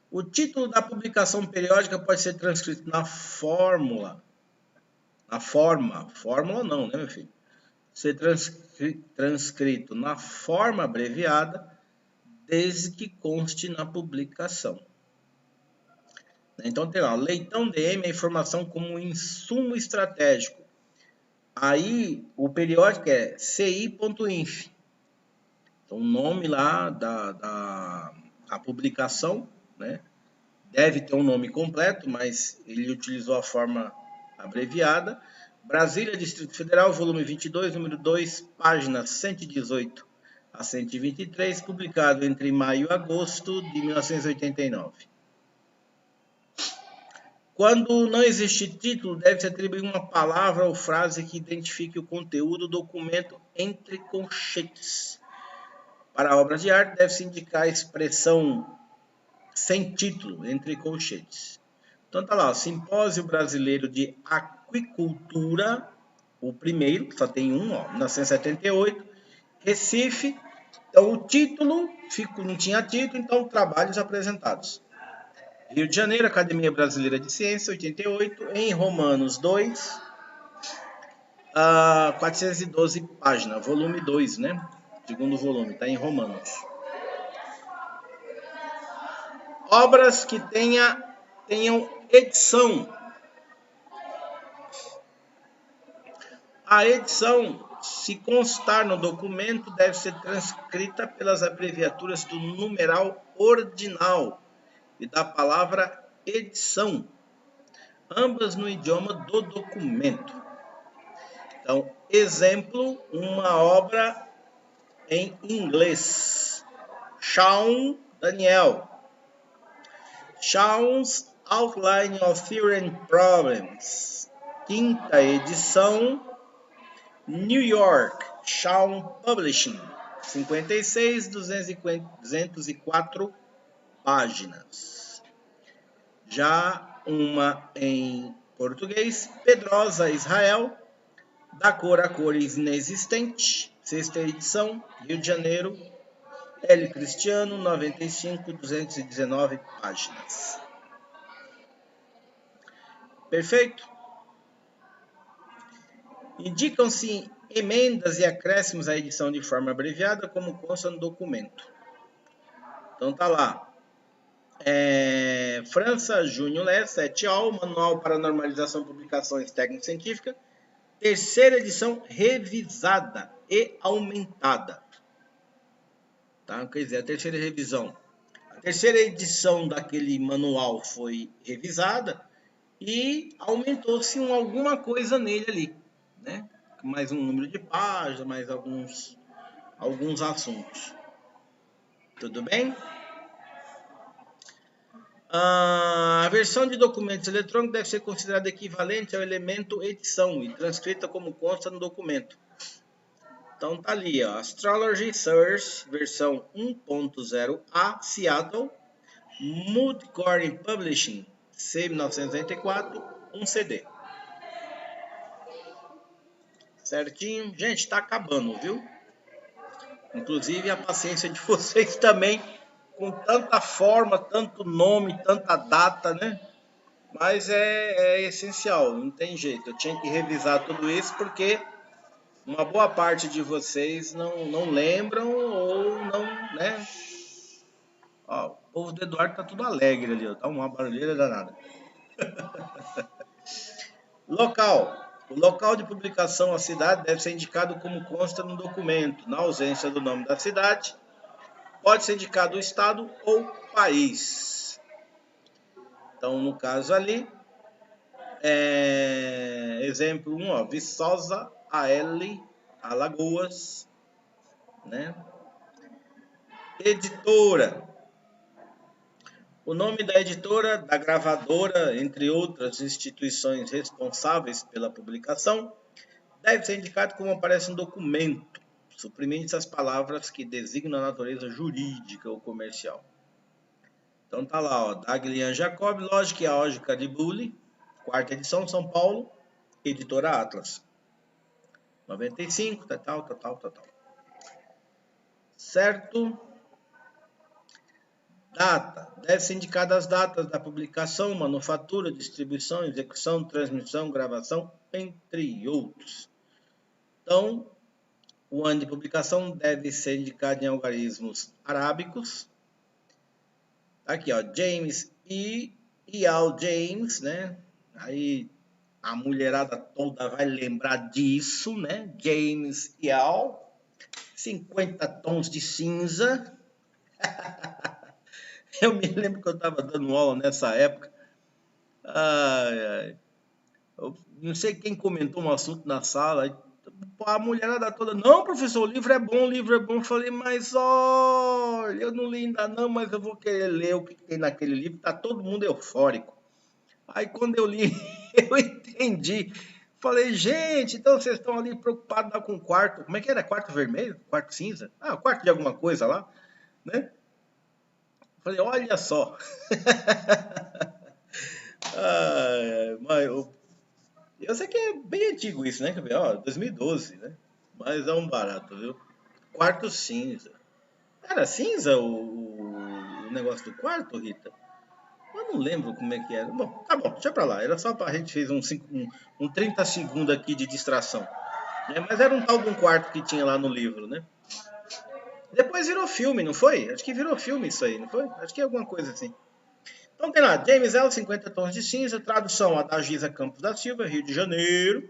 O título da publicação periódica pode ser transcrito na fórmula. Fórmula não, né, meu filho? Ser transcrito na forma abreviada, desde que conste na publicação. Então tem lá, Leitão DM, a informação como insumo estratégico. Aí o periódico é ci.inf. Então o nome lá da publicação, né? Deve ter um nome completo, mas ele utilizou a forma abreviada. Brasília, Distrito Federal, volume 22, número 2, páginas 118 a 123, publicado entre maio e agosto de 1989. Quando não existe título, deve-se atribuir uma palavra ou frase que identifique o conteúdo do documento entre colchetes. Para obras de arte, deve-se indicar a expressão sem título, entre colchetes. Então tá lá, o Simpósio Brasileiro de Aquicultura, o primeiro, só tem um, 1978, Recife. Então o título, não tinha título, então trabalhos apresentados. Rio de Janeiro, Academia Brasileira de Ciência, 88, em Romanos 2, 412 páginas, volume 2, né? Segundo volume, está em Romanos. Obras que tenham edição. A edição, se constar no documento, deve ser transcrita pelas abreviaturas do numeral ordinal e da palavra edição, ambas no idioma do documento. Então, exemplo, uma obra em inglês. Shawn Daniel. Shawn's Outline of Theory and Problems. Quinta edição, New York, Shawn Publishing, 56, 204 páginas. Já uma em português, Pedrosa, Israel, Da Cor a Cores Inexistente, sexta edição, Rio de Janeiro, L. Cristiano, 95, 219 páginas. Perfeito? Indicam-se emendas e acréscimos à edição de forma abreviada, como consta no documento. Então tá lá. França, Júnior Lessa, et al., Manual para Normalização e Publicações Técnico-Científicas, terceira edição revisada e aumentada. Tá? Quer dizer, a terceira revisão. A terceira edição daquele manual foi revisada e aumentou-se alguma coisa nele ali, né? Mais um número de páginas, mais alguns assuntos. Tudo bem? A versão de documentos eletrônicos deve ser considerada equivalente ao elemento edição e transcrita como consta no documento. Então tá ali, ó, Astrology Source, versão 1.0A, Seattle, Multicore Publishing, C. 1994, um CD. Certinho? Gente, tá acabando, viu? Inclusive a paciência de vocês também, com tanta forma, tanto nome, tanta data, né? Mas é essencial, não tem jeito. Eu tinha que revisar tudo isso porque uma boa parte de vocês não lembram ou não, né? Ó, o povo do Eduardo tá tudo alegre ali, ó, tá uma barulheira danada. Local. O local de publicação, a cidade, deve ser indicado como consta no documento. Na ausência do nome da cidade, pode ser indicado o estado ou país. Então, no caso ali, exemplo 1, ó, Viçosa, AL, Alagoas, né? Editora. O nome da editora, da gravadora, entre outras instituições responsáveis pela publicação, deve ser indicado como aparece no documento, suprimindo as palavras que designam a natureza jurídica ou comercial. Então tá lá, ó, Daglian Jacob, Lógica e Álgebra de Bully, quarta edição, São Paulo, editora Atlas. 95, tal. Certo? Data. Deve ser indicada as datas da publicação, manufatura, distribuição, execução, transmissão, gravação, entre outros. Então, o ano de publicação deve ser indicado em algarismos arábicos. Aqui, ó, James e Al James, né? Aí a mulherada toda vai lembrar disso, né? James e Al, 50 tons de cinza. Eu me lembro que eu estava dando aula nessa época. Eu não sei quem comentou um assunto na sala. A mulherada toda, não, professor, o livro é bom, o livro é bom. Eu falei, mas olha, eu não li ainda não, mas eu vou querer ler o que tem naquele livro. Tá todo mundo eufórico. Aí quando eu li, eu entendi. Falei, gente, então vocês estão ali preocupados com o quarto. Como é que era? Quarto vermelho? Quarto cinza? Ah, quarto de alguma coisa lá, né? Falei, olha só. Mas eu sei que é bem antigo isso, né? 2012, né? Mas é um barato, viu? Quarto cinza. Era cinza o negócio do quarto, Rita? Eu não lembro como é que era. Bom, tá bom, deixa pra lá. Era só pra gente fez um 30 segundos aqui de distração. Né? Mas era um tal de um quarto que tinha lá no livro, né? Depois virou filme, não foi? Acho que virou filme isso aí, não foi? Acho que é alguma coisa assim. Então tem lá, James L., 50 tons de cinza, tradução a da Giza Campos da Silva, Rio de Janeiro,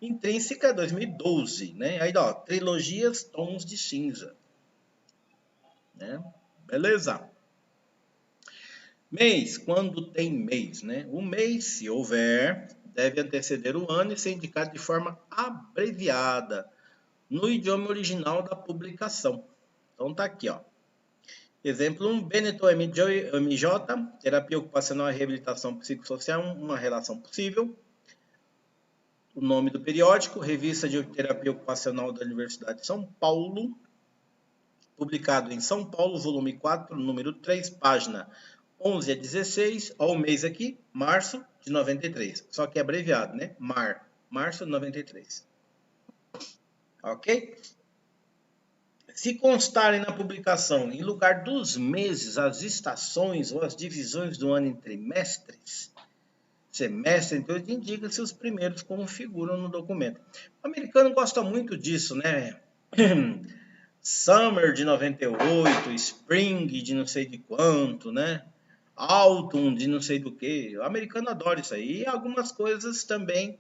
Intrínseca 2012, né? Aí, ó, trilogias Tons de Cinza. Né? Beleza. Mês, quando tem mês, né? O mês, se houver, deve anteceder o ano e ser indicado de forma abreviada no idioma original da publicação. Então tá aqui, ó. Exemplo 1, Benetton MJ, terapia ocupacional e reabilitação psicossocial, uma relação possível. O nome do periódico, Revista de Terapia Ocupacional da Universidade de São Paulo, publicado em São Paulo, volume 4, número 3, página 11 a 16, ó, o mês aqui, março de 93, só que é abreviado, né? Março de 93. Ok? Se constarem na publicação, em lugar dos meses, as estações ou as divisões do ano em trimestres, semestre, então indica se os primeiros configuram no documento. O americano gosta muito disso, né? Summer de 98, Spring de não sei de quanto, né? Autumn de não sei do que. O americano adora isso aí. E algumas coisas também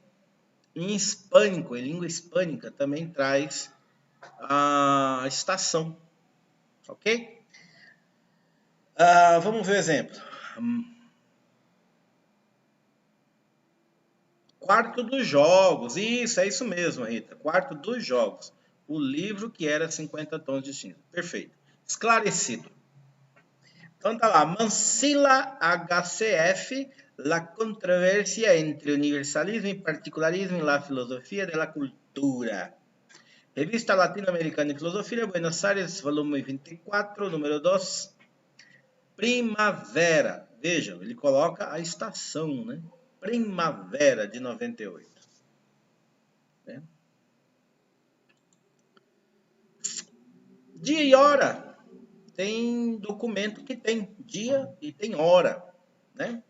em hispânico, em língua hispânica, também traz a estação. Ok? Vamos ver o exemplo. Quarto dos Jogos. Isso, é isso mesmo, Rita. Quarto dos Jogos. O livro que era 50 tons de cinza. Perfeito. Esclarecido. Então tá lá, Mansilla HCF, La controversia entre universalismo y particularismo en la filosofía de la cultura. Revista Latino-Americana de Filosofia, Buenos Aires, volume 24, número 2, Primavera. Vejam, ele coloca a estação, né? Primavera de 98. Né? Dia e hora. Tem documento que tem dia e tem hora, né?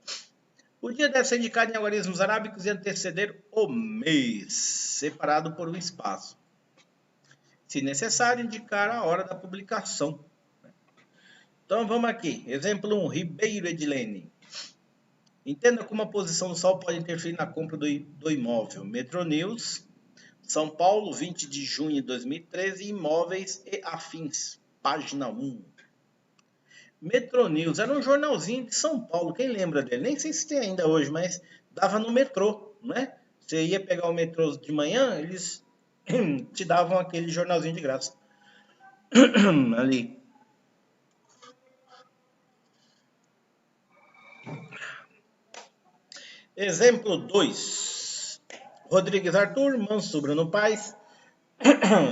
O dia deve ser indicado em algarismos arábicos e anteceder o mês, separado por um espaço. Se necessário, indicar a hora da publicação. Então vamos aqui. Exemplo 1, Ribeiro Edilene. Entenda como a posição do Sol pode interferir na compra do imóvel. Metronews, São Paulo, 20 de junho de 2013, imóveis e afins, página 1. Metronews era um jornalzinho de São Paulo, quem lembra dele? Nem sei se tem ainda hoje, mas dava no metrô, né? Você ia pegar o metrô de manhã, eles te davam aquele jornalzinho de graça. Ali. Exemplo 2. Rodrigues Arthur, Manso Bruno Paes,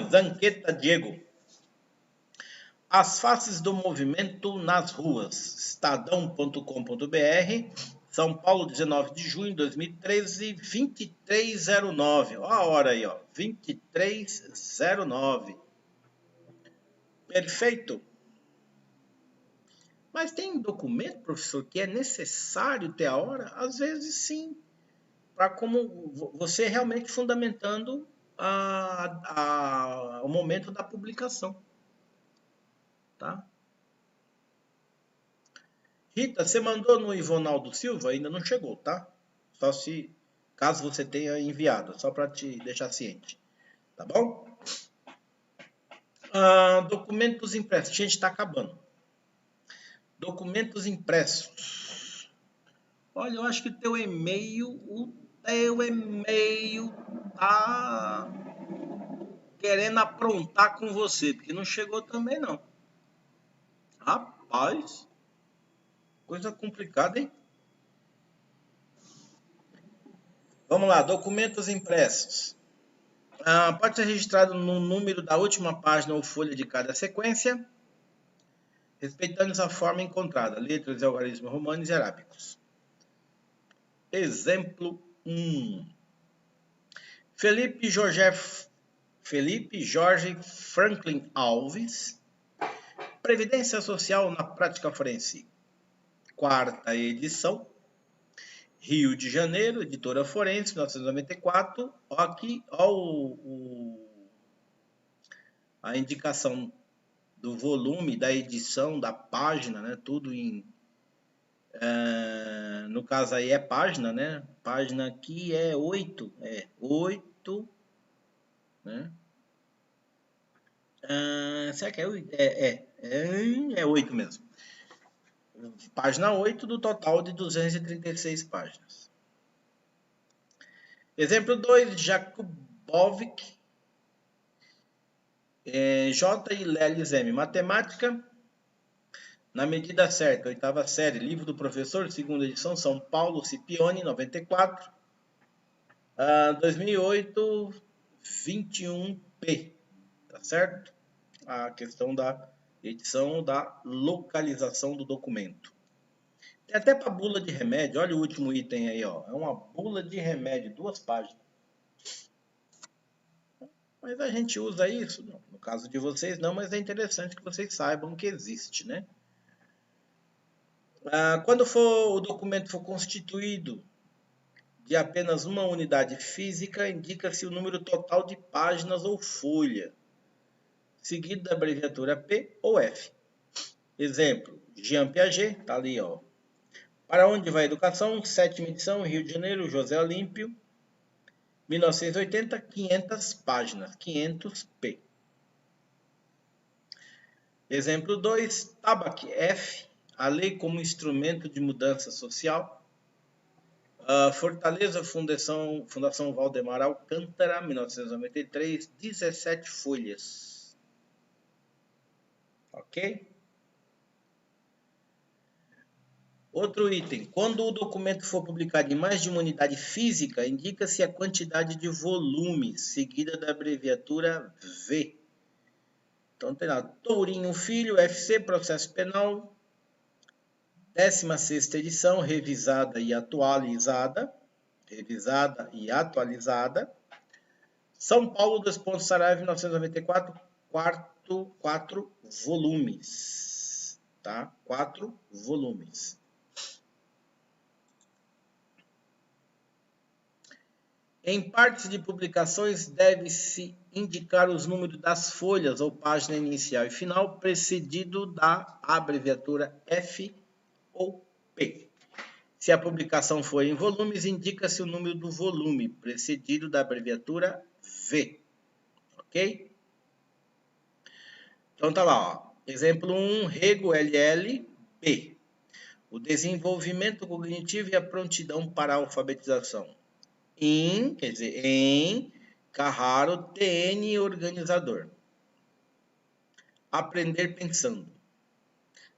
Zanqueta Diego. As faces do movimento nas ruas. Estadão.com.br, São Paulo, 19 de junho de 2013, 2309. Olha a hora aí, ó. 2309. Perfeito. Mas tem documento, professor, que é necessário ter a hora? Às vezes sim. Para como você realmente fundamentando o momento da publicação. Tá? Rita, você mandou no Ivonaldo Silva? Ainda não chegou, tá? Só se, caso você tenha enviado, só para te deixar ciente. Tá bom? Documentos impressos. Gente, está acabando. Documentos impressos. Olha, eu acho que o teu e-mail tá querendo aprontar com você, porque não chegou também não. Rapaz, coisa complicada, hein? Vamos lá, documentos impressos. Pode ser registrado no número da última página ou folha de cada sequência, respeitando a forma encontrada, letras e algarismos romanos e arábicos. Exemplo 1. Felipe Jorge Franklin Alves, Previdência Social na Prática Forense, 4ª edição, Rio de Janeiro, Editora Forense, 1994. Aqui, a indicação do volume, da edição, da página, né? Tudo em... no caso aí é página, né? Página aqui é 8. É 8, né? Será que é 8? É 8 mesmo. Página 8 do total de 236 páginas. Exemplo 2, Jakubovic, J. e Lelis M. Matemática, na medida certa, 8ª série, livro do professor, 2ª edição, São Paulo, Scipione, 94, 2008, 21P, tá certo? A questão da edição, da localização do documento. Tem até para bula de remédio, olha o último item aí, ó. É uma bula de remédio, 2 páginas. Mas a gente usa isso, não. No caso de vocês não, mas é interessante que vocês saibam que existe, né? Quando o documento for constituído de apenas uma unidade física, indica-se o número total de páginas ou folha, seguido da abreviatura P ou F. Exemplo, Jean Piaget, tá ali, ó. Para onde vai a educação? 7ª edição, Rio de Janeiro, José Olímpio, 1980, 500 páginas, 500p. Exemplo 2, Tabac F, a lei como instrumento de mudança social. Fortaleza, Fundação Valdemar Alcântara, 1993, 17 folhas. Ok? Outro item. Quando o documento for publicado em mais de uma unidade física, indica-se a quantidade de volumes, seguida da abreviatura V. Então, tem lá, Tourinho Filho, FC, processo penal, 16ª edição, revisada e atualizada. São Paulo, 2 Saraiva, 1994, 4 volumes. Tá? 4 volumes. Em partes de publicações, deve-se indicar os números das folhas ou página inicial e final, precedido da abreviatura F ou P. Se a publicação for em volumes, indica-se o número do volume, precedido da abreviatura V. Ok? Então tá lá, ó. Exemplo 1, Rego LLB. O desenvolvimento cognitivo e a prontidão para a alfabetização. Em Carraro, TN organizador. Aprender pensando.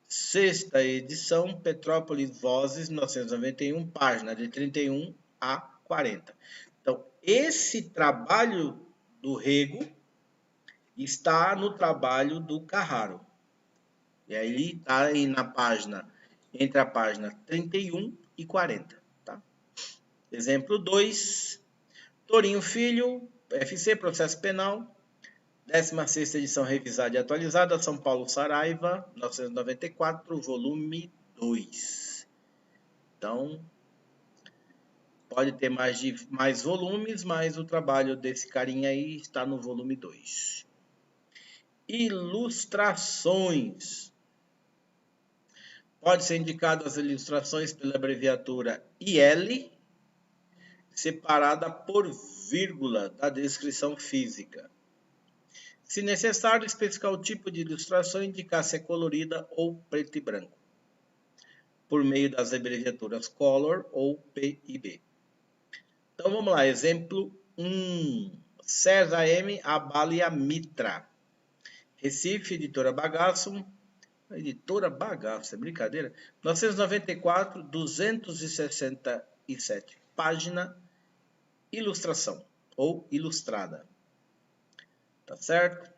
6ª edição, Petrópolis Vozes, 1991, página de 31 a 40. Então, esse trabalho do Rego está no trabalho do Carraro. E aí está aí na página, entre a página 31 e 40. Tá? Exemplo 2, Tourinho Filho, FC, processo penal, 16ª edição revisada e atualizada, São Paulo Saraiva, 1994, volume 2. Então, pode ter mais volumes, mas o trabalho desse carinha aí está no volume 2. Ilustrações. Pode ser indicado as ilustrações pela abreviatura IL, separada por vírgula da descrição física. Se necessário, especificar o tipo de ilustração e indicar se é colorida ou preto e branco, por meio das abreviaturas Color ou PIB. Então vamos lá, exemplo 1. César M. Abalia Mitra. Recife, editora Bagaço. Editora Bagaço, é brincadeira. 1994, 267 página, ilustração ou ilustrada. Tá certo?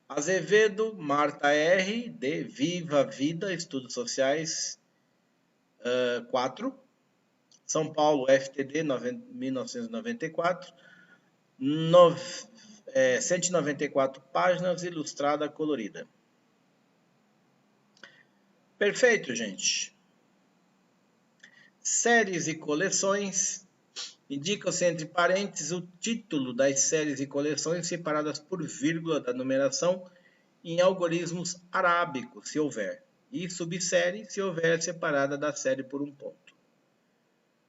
Azevedo, Marta R. de Viva Vida, Estudos Sociais 4. São Paulo, FTD, 1994. 194 páginas, ilustrada, colorida. Perfeito, gente. Séries e coleções. Indica-se entre parênteses o título das séries e coleções separadas por vírgula da numeração em algoritmos arábicos, se houver. E subsérie, se houver, separada da série por um ponto.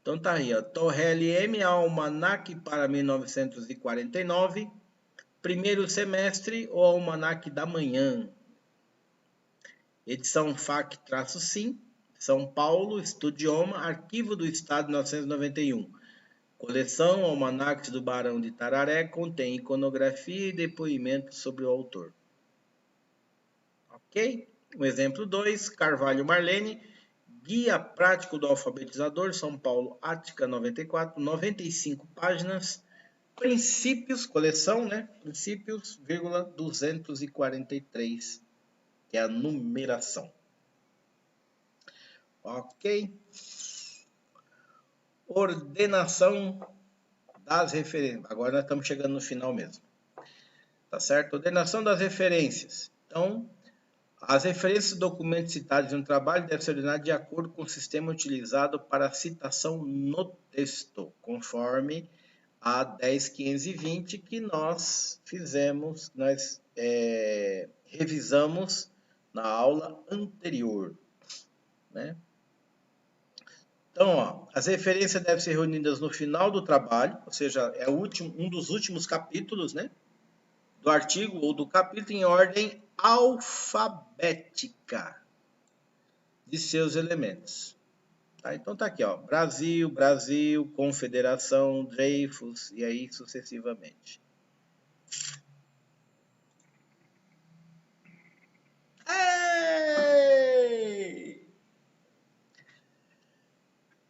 Então tá aí, ó. Torrelli M. Almanac para 1949. Primeiro semestre ou Almanac da Manhã. Edição FAC-SIM. São Paulo, Estudioma, Arquivo do Estado, 1991. Coleção Almanacs do Barão de Tararé, contém iconografia e depoimento sobre o autor. Ok? O exemplo 2, Carvalho Marlene, Guia Prático do Alfabetizador, São Paulo, Ática, 94, 95 páginas, princípios, coleção, né? Princípios, 243, que é a numeração. Ok? Ordenação das referências. Agora nós estamos chegando no final mesmo. Tá certo? Ordenação das referências. Então, as referências dos documentos citados no trabalho devem ser ordenadas de acordo com o sistema utilizado para a citação no texto, conforme a 10.520 que nós fizemos, revisamos na aula anterior, né? Então, ó, as referências devem ser reunidas no final do trabalho, ou seja, é um dos últimos capítulos, né, do artigo ou do capítulo em ordem alfabética de seus elementos. Tá? Então tá aqui, ó, Brasil, Confederação, Dreyfus e aí sucessivamente. Ei!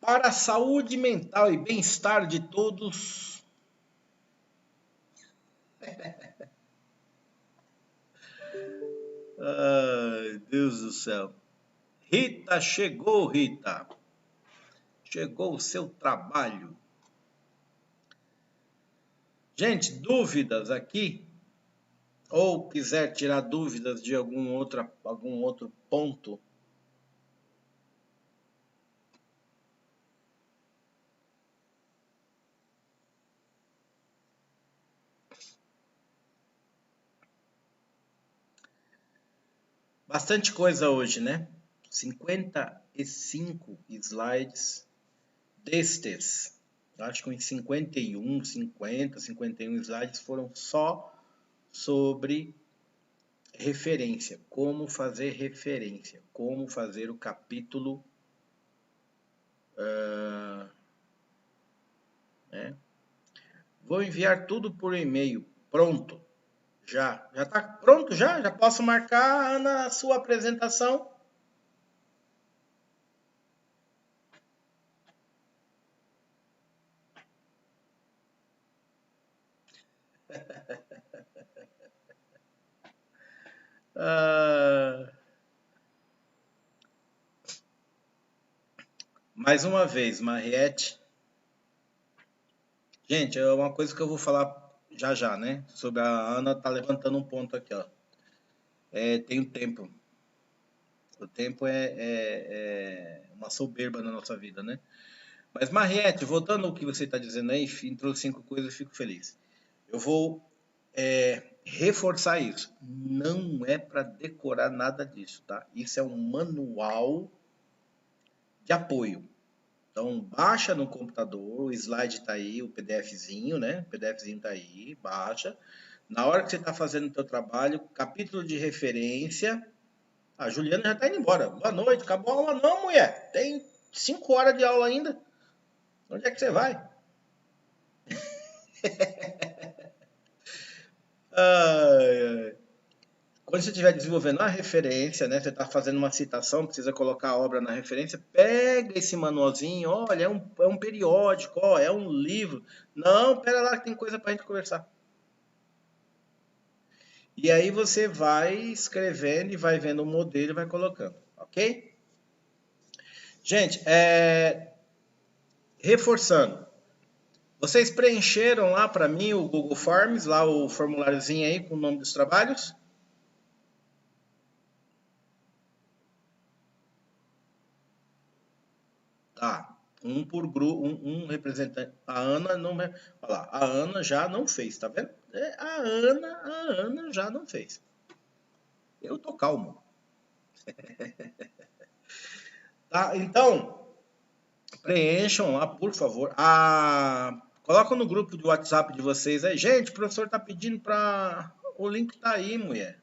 para a saúde mental e bem-estar de todos. Ai, Deus do céu. Rita, chegou, Rita. Chegou o seu trabalho. Gente, dúvidas aqui? Ou quiser tirar dúvidas de algum outro ponto? Bastante coisa hoje, né? 55 slides destes. Acho que uns 51 slides foram só sobre referência. Como fazer referência. Como fazer o capítulo. Né? Vou enviar tudo por e-mail. Pronto. Já está pronto já? Já posso marcar, Ana, a sua apresentação? Mais uma vez, Mariette. Gente, é uma coisa que eu vou falar já já, né? Sobre a Ana tá levantando um ponto aqui, ó. Tem o tempo. O tempo é uma soberba na nossa vida, né? Mas, Mariette, voltando ao que você está dizendo aí, entrou 5 coisas, eu fico feliz. Eu vou reforçar isso. Não é para decorar nada disso, tá? Isso é um manual de apoio. Então, baixa no computador, o slide está aí, o PDFzinho, né? O PDFzinho está aí, baixa. Na hora que você está fazendo o seu trabalho, capítulo de referência. A Juliana já está indo embora. Boa noite, acabou a aula não, mulher. Tem 5 horas de aula ainda. Onde é que você vai? Quando você estiver desenvolvendo uma referência, né? Você está fazendo uma citação, precisa colocar a obra na referência, pega esse manualzinho, olha, é um periódico, ó, é um livro. Não, pera lá que tem coisa para a gente conversar. E aí você vai escrevendo e vai vendo o modelo e vai colocando, ok? Gente, reforçando. Vocês preencheram lá para mim o Google Forms, lá o formuláriozinho aí com o nome dos trabalhos? Tá. Um por grupo, um representante. A Ana não. Olha lá, a Ana já não fez, tá vendo? A Ana já não fez. Eu tô calmo. Tá, então, preencham lá, por favor. Coloca no grupo de WhatsApp de vocês aí. Gente, o professor tá pedindo para. O link tá aí, mulher.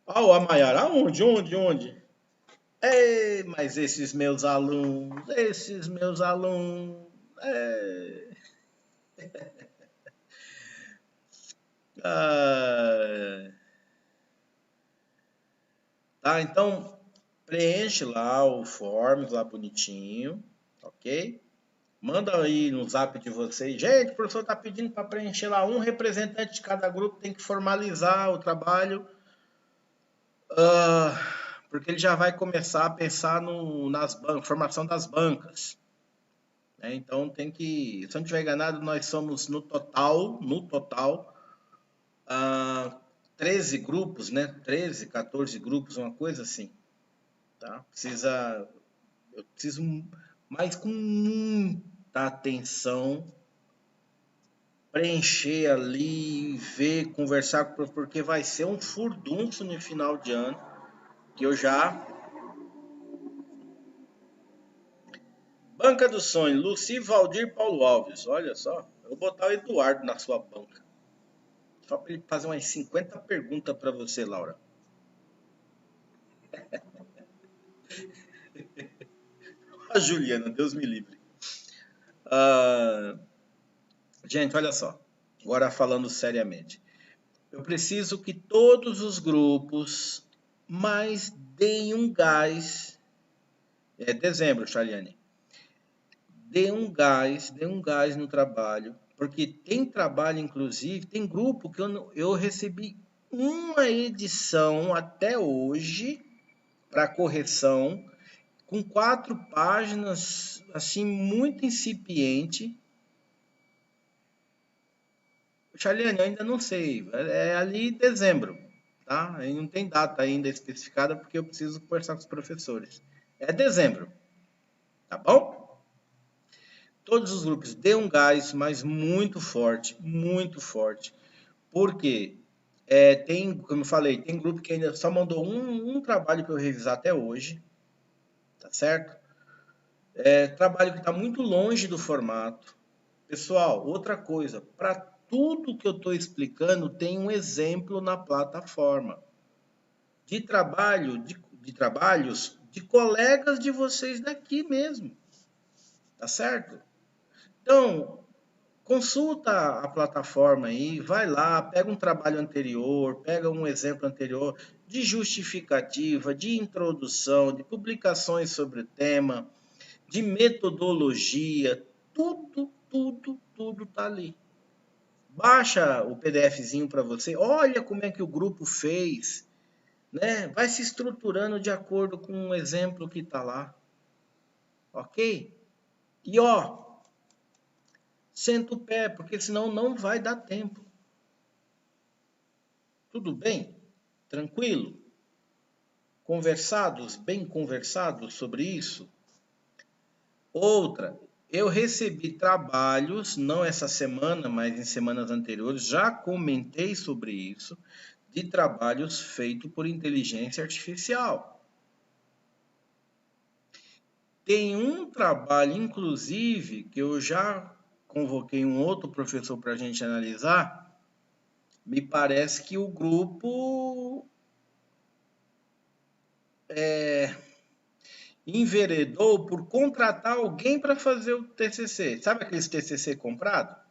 A Maiara, onde? Ei, mas esses meus alunos. Ah, tá, então preenche lá o forms lá bonitinho, ok? Manda aí no zap de vocês. Gente, o professor está pedindo para preencher lá um representante de cada grupo, tem que formalizar o trabalho, porque ele já vai começar a pensar nas formação das bancas. Né? Então tem que, se eu não estiver enganado, nós somos no total, 13 grupos, né? 13, 14 grupos, uma coisa assim. Tá? Eu preciso mais com muita atenção preencher ali, ver, conversar, porque vai ser um furdunço no final de ano, que eu já... Banca do Sonho, Luci Valdir Paulo Alves, olha só, eu vou botar o Eduardo na sua banca, só para ele fazer umas 50 perguntas para você, Laura. A Juliana, Deus me livre. Gente, olha só, agora falando seriamente. Eu preciso que todos os grupos mais deem um gás. É dezembro, Charliane. dê um gás no trabalho, porque tem trabalho, inclusive, tem grupo que eu recebi uma edição até hoje para correção, com 4 páginas, assim, muito incipiente. Charliane, eu ainda não sei, é ali em dezembro, tá? Aí não tem data ainda especificada, porque eu preciso conversar com os professores. É dezembro, tá bom? Todos os grupos dê um gás, mas muito forte, muito forte. Por quê? Tem, como eu falei, tem grupo que ainda só mandou um trabalho para eu revisar até hoje, tá certo? Trabalho que está muito longe do formato. Pessoal, outra coisa, para tudo que eu estou explicando, tem um exemplo na plataforma de trabalho, de trabalhos de colegas de vocês daqui mesmo, tá certo? Então, consulta a plataforma aí, vai lá, pega um trabalho anterior, pega um exemplo anterior de justificativa, de introdução, de publicações sobre o tema, de metodologia, tudo tá ali. Baixa o PDFzinho para você, olha como é que o grupo fez, né? Vai se estruturando de acordo com o exemplo que está lá, ok? E ó, senta o pé, porque senão não vai dar tempo. Tudo bem? Tranquilo? Conversados, bem conversados sobre isso? Outra, eu recebi trabalhos, não essa semana, mas em semanas anteriores, já comentei sobre isso, de trabalhos feitos por inteligência artificial. Tem um trabalho, inclusive, que eu já convoquei um outro professor para a gente analisar. Me parece que o grupo enveredou por contratar alguém para fazer o TCC. Sabe aqueles TCC comprado?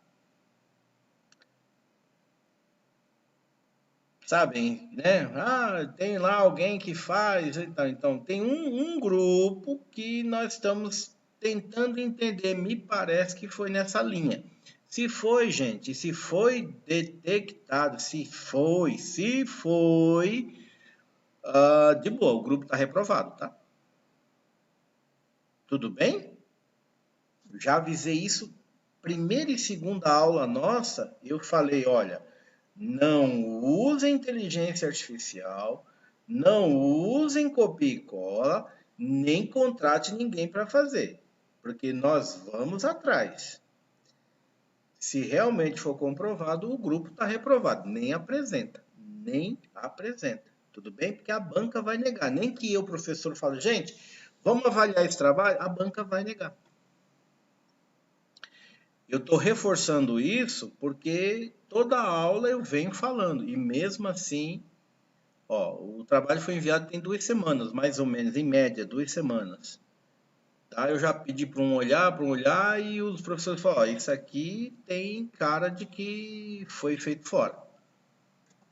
Sabem, né? Ah, tem lá alguém que faz. Então tem um grupo que nós estamos tentando entender. Me parece que foi nessa linha. Se foi, gente, se foi detectado, se foi, de boa, o grupo está reprovado, tá? Tudo bem? Já avisei isso, primeira e segunda aula nossa, eu falei, olha, não usem inteligência artificial, não usem copia e cola, nem contrate ninguém para fazer, porque nós vamos atrás. Se realmente for comprovado, o grupo está reprovado, nem apresenta, nem apresenta. Tudo bem? Porque a banca vai negar. Nem que eu, professor, fale, gente, vamos avaliar esse trabalho, a banca vai negar. Eu estou reforçando isso porque toda aula eu venho falando, e mesmo assim, ó, o trabalho foi enviado tem 2 semanas, mais ou menos, em média, 2 semanas. Tá? Eu já pedi para um olhar, e os professores falaram, ó, isso aqui tem cara de que foi feito fora.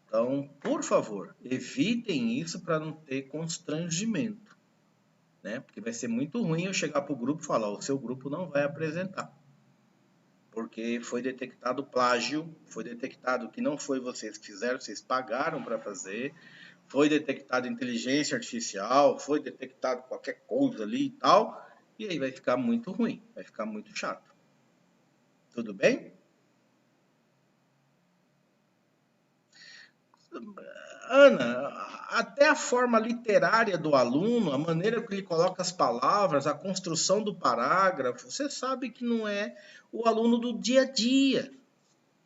Então, por favor, evitem isso para não ter constrangimento, né? Porque vai ser muito ruim eu chegar para o grupo e falar, o seu grupo não vai apresentar. Porque foi detectado plágio, foi detectado que não foi vocês que fizeram, vocês pagaram para fazer, foi detectado inteligência artificial, foi detectado qualquer coisa ali e tal, e aí vai ficar muito ruim, vai ficar muito chato. Tudo bem? Ana, até a forma literária do aluno, a maneira que ele coloca as palavras, a construção do parágrafo, você sabe que não é o aluno do dia a dia.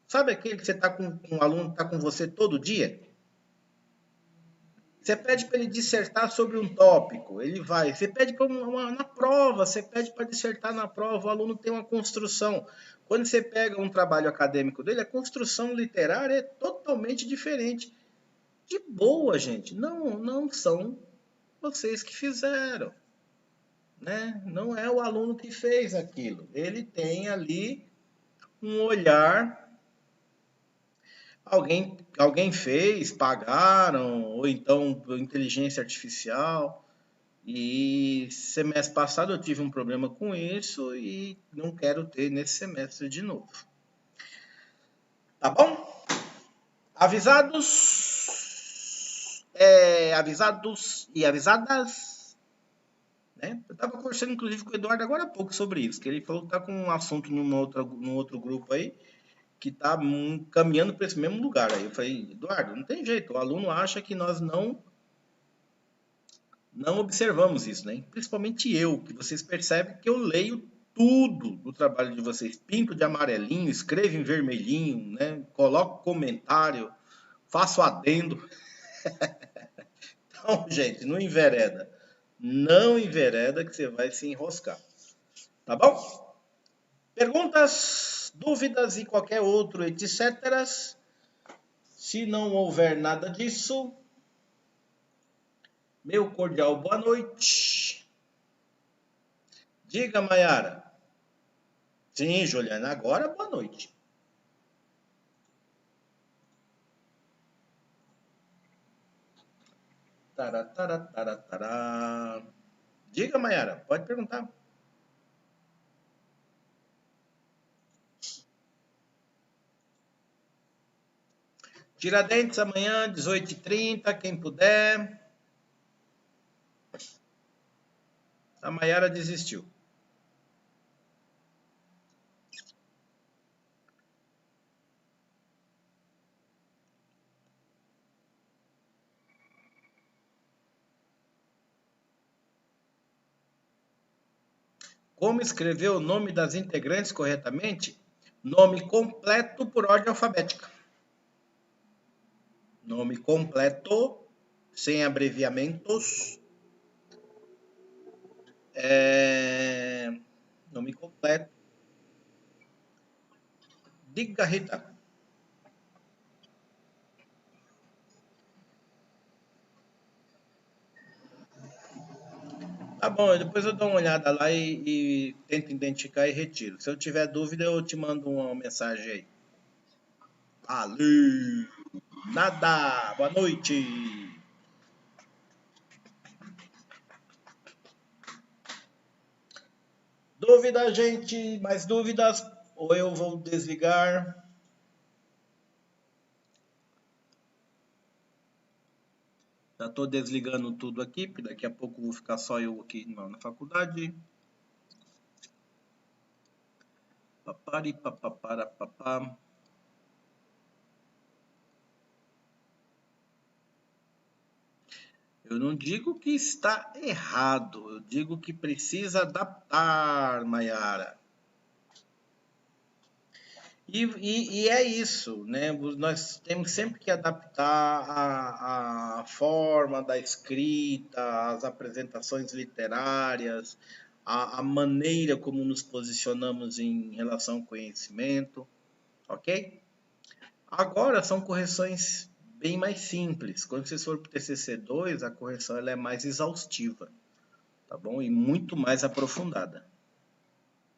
Sabe aquele que você está com um aluno que está com você todo dia? Você pede para ele dissertar sobre um tópico, ele vai. Você pede para na prova, você pede para dissertar na prova, o aluno tem uma construção. Quando você pega um trabalho acadêmico dele, a construção literária é totalmente diferente. De boa, gente. Não são vocês que fizeram, né? Não é o aluno que fez aquilo. Ele tem ali um olhar. Alguém fez, pagaram, ou então inteligência artificial. E semestre passado eu tive um problema com isso e não quero ter nesse semestre de novo. Tá bom? Avisados e avisadas, né? Eu estava conversando inclusive com o Eduardo agora há pouco sobre isso, que ele falou que está com um assunto num outro grupo aí, que está caminhando para esse mesmo lugar. Aí eu falei, Eduardo, não tem jeito, o aluno acha que nós não observamos isso, né? Principalmente eu, que vocês percebem que eu leio tudo do trabalho de vocês. Pinto de amarelinho, escrevo em vermelhinho, né? Coloco comentário, faço adendo. Então, gente, não envereda. Não envereda que você vai se enroscar. Tá bom? Perguntas, dúvidas e qualquer outro, etc. Se não houver nada disso, meu cordial boa noite. Diga, Mayara. Sim, Juliana, agora boa noite. Tará. Diga, Mayara, pode perguntar. Tiradentes amanhã, 18h30, quem puder. A Mayara desistiu. Como escrever o nome das integrantes corretamente? Nome completo por ordem alfabética. Nome completo, sem abreviamentos. Nome completo. Diga, Rita. Tá bom, depois eu dou uma olhada lá e tento identificar e retiro. Se eu tiver dúvida, eu te mando uma mensagem aí. Valeu! Nada! Boa noite! Dúvida, gente? Mais dúvidas? Ou eu vou desligar? Já estou desligando tudo aqui, porque daqui a pouco vou ficar só eu aqui na faculdade. Papari, papapara, papá. Eu não digo que está errado, eu digo que precisa adaptar, Mayara. E é isso, né? Nós temos sempre que adaptar a forma da escrita, as apresentações literárias, a maneira como nos posicionamos em relação ao conhecimento, ok? Agora são correções bem mais simples. Quando vocês for para o TCC2, a correção ela é mais exaustiva, tá bom? E muito mais aprofundada,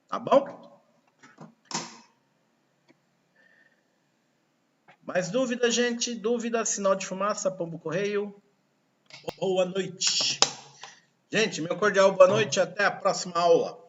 tá bom? Mais dúvida, gente? Dúvida, sinal de fumaça, pombo correio. Boa noite. Gente, meu cordial boa noite, até a próxima aula.